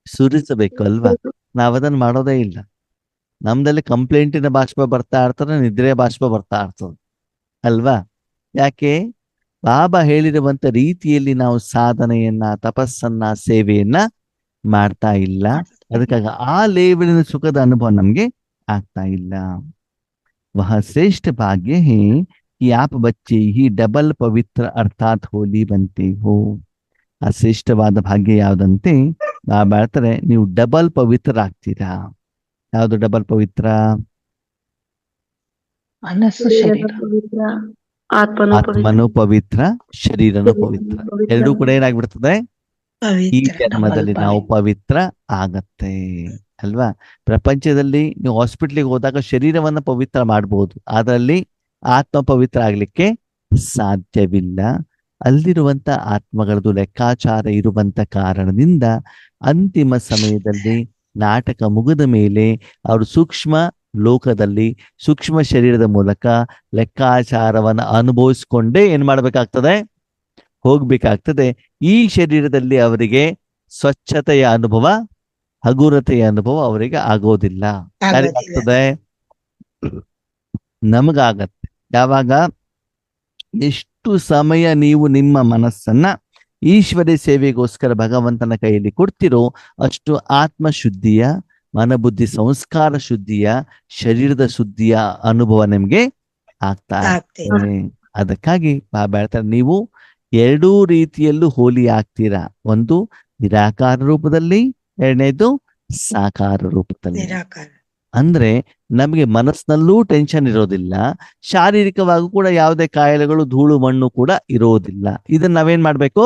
ಸುರಿಸಬೇಕು ಅಲ್ವಾ. ನಾವದನ್ನ ಮಾಡೋದೇ ಇಲ್ಲ. ನಮ್ದಲ್ಲಿ ಕಂಪ್ಲೇಂಟಿನ ಬಾಷ್ಪ ಬರ್ತಾ ಇರ್ತದೆ, ನಿದ್ರೆ ಬಾಷ್ಪ ಬರ್ತಾ ಇರ್ತದೆ ಅಲ್ವಾ. ಯಾಕೆ? ಬಾಬಾ ಹೇಳಿರುವಂತ ರೀತಿಯಲ್ಲಿ ನಾವು ಸಾಧನೆಯನ್ನ, ತಪಸ್ಸನ್ನ, ಸೇವೆಯನ್ನ ಮಾಡ್ತಾ ಇಲ್ಲ. ಅದಕ್ಕಾಗಿ ಆ ಲೇವಲಿನ ಸುಖದ ಅನುಭವ ನಮ್ಗೆ ಆಗ್ತಾ ಇಲ್ಲ. ವಹ ಶ್ರೇಷ್ಠ ಭಾಗ್ಯ ಹೇ कि आप बच्चे ही डबल पवित्र अर्थात होली बनते हो. ಆ ಶ್ರೇಷ್ಠವಾದ ಭಾಗ್ಯ ಯಾವ್ದಂತೆ ಬಾಬಾ ಹೇಳ್ತಾರೆ, ನೀವು ಡಬಲ್ ಪವಿತ್ರ ಆಗ್ತೀರಾ. ಯಾವ್ದು ಡಬಲ್ ಪವಿತ್ರ? ಮನಸ್ಸು ಶರೀರ ಪವಿತ್ರ, ಆತ್ಮನು ಆತ್ಮನು ಪವಿತ್ರ, ಶರೀರನು ಪವಿತ್ರ. ಎರಡೂ ಕೂಡ ಏನಾಗ್ಬಿಡ್ತದೆ? ಈ ಪವಿತ್ರ ಜನ್ಮದಲ್ಲಿ ನಾವು ಪವಿತ್ರ ಆಗತ್ತೆ ಅಲ್ವಾ. ಪ್ರಪಂಚದಲ್ಲಿ ನೀವು ಹಾಸ್ಪಿಟ್ಲಿಗೆ ಹೋದಾಗ ಶರೀರವನ್ನ ಪವಿತ್ರ ಮಾಡಬಹುದು, ಅದರಲ್ಲಿ ಆತ್ಮ ಪವಿತ್ರ ಆಗ್ಲಿಕ್ಕೆ ಸಾಧ್ಯವಿಲ್ಲ. ಅಲ್ಲಿರುವಂತ ಆತ್ಮಗಳದ್ದು ಲೆಕ್ಕಾಚಾರ ಇರುವಂತ ಕಾರಣದಿಂದ ಅಂತಿಮ ಸಮಯದಲ್ಲಿ ನಾಟಕ ಮುಗಿದ ಮೇಲೆ ಅವರು ಸೂಕ್ಷ್ಮ ಲೋಕದಲ್ಲಿ ಸೂಕ್ಷ್ಮ ಶರೀರದ ಮೂಲಕ ಲೆಕ್ಕಾಚಾರವನ್ನ ಅನುಭವಿಸ್ಕೊಂಡೇ ಏನ್ ಮಾಡ್ಬೇಕಾಗ್ತದೆ? ಹೋಗ್ಬೇಕಾಗ್ತದೆ. ಈ ಶರೀರದಲ್ಲಿ ಅವರಿಗೆ ಸ್ವಚ್ಛತೆಯ ಅನುಭವ, ಹಗುರತೆಯ ಅನುಭವ ಅವರಿಗೆ ಆಗೋದಿಲ್ಲ. ಯಾರಿಗಾಗ್ತದೆ? ನಮಗಾಗತ್ತೆ. ಯಾವಾಗ? ಎಷ್ಟು ಸಮಯ ನೀವು ನಿಮ್ಮ ಮನಸ್ಸನ್ನ ಈಶ್ವರ ಸೇವೆಗೋಸ್ಕರ ಭಗವಂತನ ಕೈಯಲ್ಲಿ ಕೊಡ್ತಿರೋ ಅಷ್ಟು ಆತ್ಮ ಶುದ್ಧಿಯ, ಮನಬುದ್ಧಿ ಸಂಸ್ಕಾರ ಶುದ್ಧಿಯ, ಶರೀರದ ಶುದ್ಧಿಯ ಅನುಭವ ನಿಮ್ಗೆ ಆಗ್ತಾ ಆಗ್ತದೆ. ಅದಕ್ಕಾಗಿ ಬಾಬಾ ಹೇಳ್ತಾರೆ, ನೀವು ಎರಡೂ ರೀತಿಯಲ್ಲೂ ಹೋಲಿ ಆಗ್ತೀರಾ. ಒಂದು ನಿರಾಕಾರ ರೂಪದಲ್ಲಿ, ಎರಡನೇದು ಸಾಕಾರ ರೂಪದಲ್ಲಿ. ನಿರಾಕಾರ. ಅಂದ್ರೆ ನಮಗೆ ಮನಸ್ಸಿನಲ್ಲೂ ಟೆನ್ಷನ್ ಇರೋದಿಲ್ಲ, ಶಾರೀರಿಕವಾಗೂ ಕೂಡ ಯಾವುದೇ ಕಾಯಿಲೆಗಳು, ಧೂಳು ಮಣ್ಣು ಕೂಡ ಇರೋದಿಲ್ಲ. ಇದನ್ನ ನಾವೇನ್ ಮಾಡ್ಬೇಕು?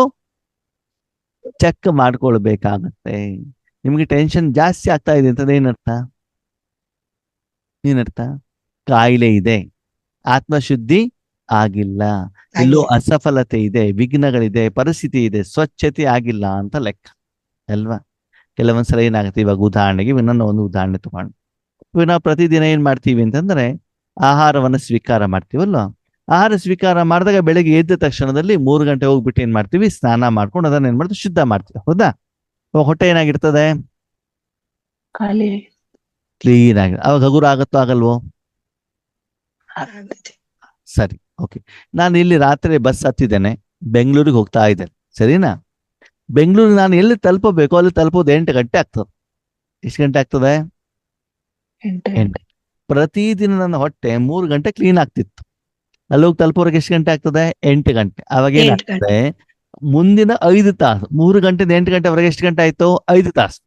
ಚೆಕ್ ಮಾಡ್ಕೊಳ್ಬೇಕಾಗತ್ತೆ. ನಿಮ್ಗೆ ಟೆನ್ಷನ್ ಜಾಸ್ತಿ ಆಗ್ತಾ ಇದೆ ಅಂತಂದ್ರೆ ಏನರ್ಥ? ಕಾಯಿಲೆ ಇದೆ, ಆತ್ಮಶುದ್ಧಿ ಆಗಿಲ್ಲ, ಎಲ್ಲೋ ಅಸಫಲತೆ ಇದೆ, ವಿಘ್ನಗಳಿದೆ, ಪರಿಸ್ಥಿತಿ ಇದೆ, ಸ್ವಚ್ಛತೆ ಆಗಿಲ್ಲ ಅಂತ ಲೆಕ್ಕ ಅಲ್ವಾ. ಕೆಲವೊಂದ್ಸಲ ಏನಾಗುತ್ತೆ, ಇವಾಗ ಉದಾಹರಣೆಗೆ ನನ್ನ ಒಂದು ಉದಾಹರಣೆ ತಗೊಂಡು, ಇವಾಗ ನಾವು ಪ್ರತಿದಿನ ಏನ್ ಮಾಡ್ತೀವಿ ಅಂತಂದ್ರೆ ಆಹಾರವನ್ನ ಸ್ವೀಕಾರ ಮಾಡ್ತೀವಲ್ವ. ಆಹಾರ ಸ್ವೀಕಾರ ಮಾಡಿದಾಗ ಬೆಳಗ್ಗೆ ಎದ್ದ ತಕ್ಷಣದಲ್ಲಿ 3 ಗಂಟೆ ಹೋಗ್ಬಿಟ್ಟು ಏನ್ ಮಾಡ್ತೀವಿ? ಸ್ನಾನ ಮಾಡ್ಕೊಂಡು ಅದನ್ನ ಏನ್ ಮಾಡ್ತೀವಿ? ಶುದ್ಧ ಮಾಡ್ತೀವಿ. ಹೌದಾ? ಹೊಟ್ಟೆ ಏನಾಗಿರ್ತದೆ? ಖಾಲಿ ಕ್ಲೀನ್ ಆಗಿ. ಅವಾಗ ಹಗುರ ಆಗತ್ತೋ ಆಗಲ್ವೋ? ಆಗುತ್ತೆ. ಸರಿ, ಓಕೆ. ನಾನು ಇಲ್ಲಿ ರಾತ್ರಿ ಬಸ್ ಹತ್ತಿದ್ದೇನೆ, ಬೆಂಗಳೂರಿಗೆ ಹೋಗ್ತಾ ಇದ್ದೇನೆ, ಸರಿನಾ? ಬೆಂಗಳೂರು ನಾನು ಎಲ್ಲಿ ತಲುಪಬೇಕು ಅಲ್ಲಿ ತಲುಪೋದು 8 ಗಂಟೆ ಆಗ್ತದೆ. ಎಷ್ಟು ಗಂಟೆ ಆಗ್ತದೆ? 8. ಪ್ರತಿದಿನ ನನ್ನ ಹೊಟ್ಟೆ 3 ಗಂಟೆ ಕ್ಲೀನ್ ಆಗ್ತಿತ್ತು. ಅಲ್ಲಿ ಹೋಗಿ ತಲುಪೋರಿಗೆ ಎಷ್ಟು ಗಂಟೆ ಆಗ್ತದೆ? 8 ಗಂಟೆ. ಅವಾಗ 8 ಏನಾಗ್ತದೆ? ಮುಂದಿನ 5 ತಾಸು, 3 ಗಂಟೆಯಿಂದ 8 ಗಂಟೆವರೆಗೆ ಎಷ್ಟು ಗಂಟೆ ಆಯ್ತು? 5 ತಾಸು.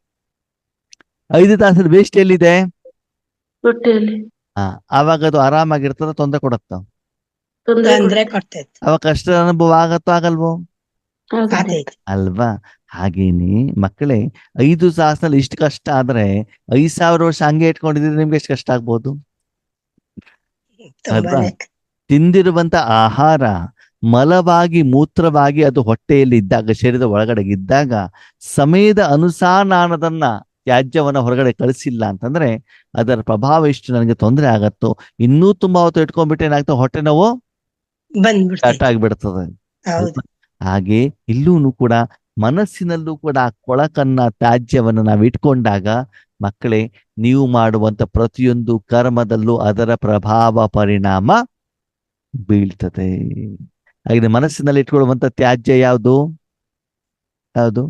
5 ತಾಸದ ವೇಸ್ಟ್ ಎಲ್ಲಿದೆ? ಹೊಟ್ಟೆಯಲ್ಲಿ ಆವಾಗ ಅದು ಆರಾಮಾಗಿರ್ತದ, ತೊಂದರೆ ಕೊಡತ್ತ? ತೊಂದ್ರೆ ಕೊಡ್ತೈತಿ. ಅವಾಗ ಕಷ್ಟದ ಅನುಭವ ಆಗತ್ತೋ ಆಗಲ್ವೋ? ಆಗುತ್ತೆ. ಅಲ್ವಾ? ಹಾಗೇನೆ ಮಕ್ಕಳೇ, 5 ತಾಸಿನಲ್ಲಿ ಇಷ್ಟು ಕಷ್ಟ ಆದ್ರೆ 5,000 ವರ್ಷ ಹಂಗೆ ಇಟ್ಕೊಂಡಿದ್ರೆ ನಿಮ್ಗೆ ಎಷ್ಟು ಕಷ್ಟ ಆಗ್ಬೋದು ಅಲ್ವಾ? ತುಂಬಾನೇ. ತಿಂದಿರುವಂತ ಆಹಾರ ಮಲವಾಗಿ ಮೂತ್ರವಾಗಿ ಅದು ಹೊಟ್ಟೆಯಲ್ಲಿ ಇದ್ದಾಗ, ಶರೀರದ ಒಳಗಡೆ ಇದ್ದಾಗ ಸಮಯದ ಅನುಸಾರ ತ್ಯಾಜ್ಯವನ್ನ ಹೊರಗಡೆ ಕಳಿಸಿಲ್ಲ ಅಂತಂದ್ರೆ ಅದರ ಪ್ರಭಾವ ಎಷ್ಟು ನನಗೆ ತೊಂದರೆ ಆಗತ್ತೋ. ಇನ್ನೂ ತುಂಬಾ ಹೊತ್ತು ಇಟ್ಕೊಂಡ್ಬಿಟ್ಟು ಏನಾಗ್ತದೆ? ಹೊಟ್ಟೆ ನೋವು ಬಂದ್ಬಿಡ್ತೈತಿ. ಸ್ಟಾರ್ಟ್ ಆಗ್ಬಿಡ್ತದೆ. ಹೌದು. ಹಾಗೆ ಇಲ್ಲೂ ಕೂಡ ಮನಸ್ಸಿನಲ್ಲೂ ಕೂಡ ಆ ಕೊಳಕನ್ನ, ತ್ಯಾಜ್ಯವನ್ನ ನಾವು ಇಟ್ಕೊಂಡಾಗ ಮಕ್ಕಳೇ, ನೀವು ಮಾಡುವಂತ ಪ್ರತಿಯೊಂದು ಕರ್ಮದಲ್ಲೂ ಅದರ ಪ್ರಭಾವ ಪರಿಣಾಮ ಬೀಳ್ತದೆ. ಹಾಗೆ ಮನಸ್ಸಿನಲ್ಲಿ ಇಟ್ಕೊಳ್ಳುವಂತ ತ್ಯಾಜ್ಯ ಯಾವುದು? ಯಾವುದು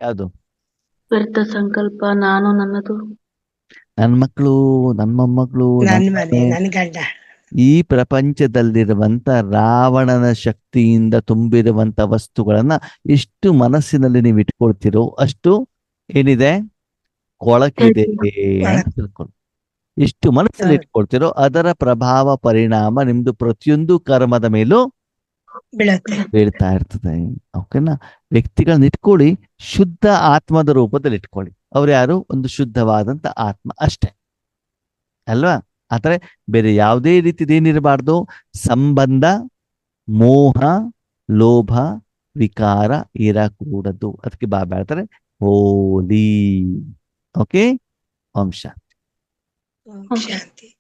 ಯಾವುದು? ವ್ಯರ್ಥ ಸಂಕಲ್ಪ, ನಾನು ನನ್ನದು. ನನ್ನ ಮಕ್ಕಳು, ನನ್ನ ಮೊಮ್ಮಕ್ಕಳು, ನನ್ ನನ್ನ ಮನೆ, ಮನೆ, ನನ್ ಗಂಡ. ಈ ಪ್ರಪಂಚದಲ್ಲಿರುವಂತ ರಾವಣನ ಶಕ್ತಿಯಿಂದ ತುಂಬಿರುವಂತ ವಸ್ತುಗಳನ್ನ ಎಷ್ಟು ಮನಸ್ಸಿನಲ್ಲಿ ನೀವು ಇಟ್ಕೊಳ್ತಿರೋ ಅಷ್ಟು ಏನಿದೆ, ಕೊಳಕಿದೆ ಅಂತ ತಿಳ್ಕೊಳ್ಳಿ. ಎಷ್ಟು ಮನಸ್ಸಲ್ಲಿ ಇಟ್ಕೊಳ್ತಿರೋ ಅದರ ಪ್ರಭಾವ ಪರಿಣಾಮ ನಿಮ್ದು ಪ್ರತಿಯೊಂದು ಕರ್ಮದ ಮೇಲೂ ಬೀಳತ್ತೆ. ಬೀಳ್ತಾ ಇರ್ತದೆ. ಓಕೆನಾ? ವ್ಯಕ್ತಿಗಳನ್ನ ಇಟ್ಕೊಳ್ಳಿ, ಶುದ್ಧ ಆತ್ಮದ ರೂಪದಲ್ಲಿ ಇಟ್ಕೊಳ್ಳಿ. ಅವ್ರು ಯಾರು? ಒಂದು ಶುದ್ಧವಾದಂತ ಆತ್ಮ ಅಷ್ಟೇ ಅಲ್ವಾ? ಆದ್ರೆ ಬೇರೆ ಯಾವುದೇ ರೀತಿದೇನಿರಬಾರ್ದು, ಸಂಬಂಧ, ಮೋಹ, ಲೋಭ, ವಿಕಾರ ಇರಕೂಡದು. ಅದಕ್ಕೆ ಬಾಬಾ ಹೇಳ್ತಾರೆ ಹೋಲಿ. ಓಕೆ, ಓಂ ಶಾಂತಿ. ಓಂ ಶಾಂತಿ.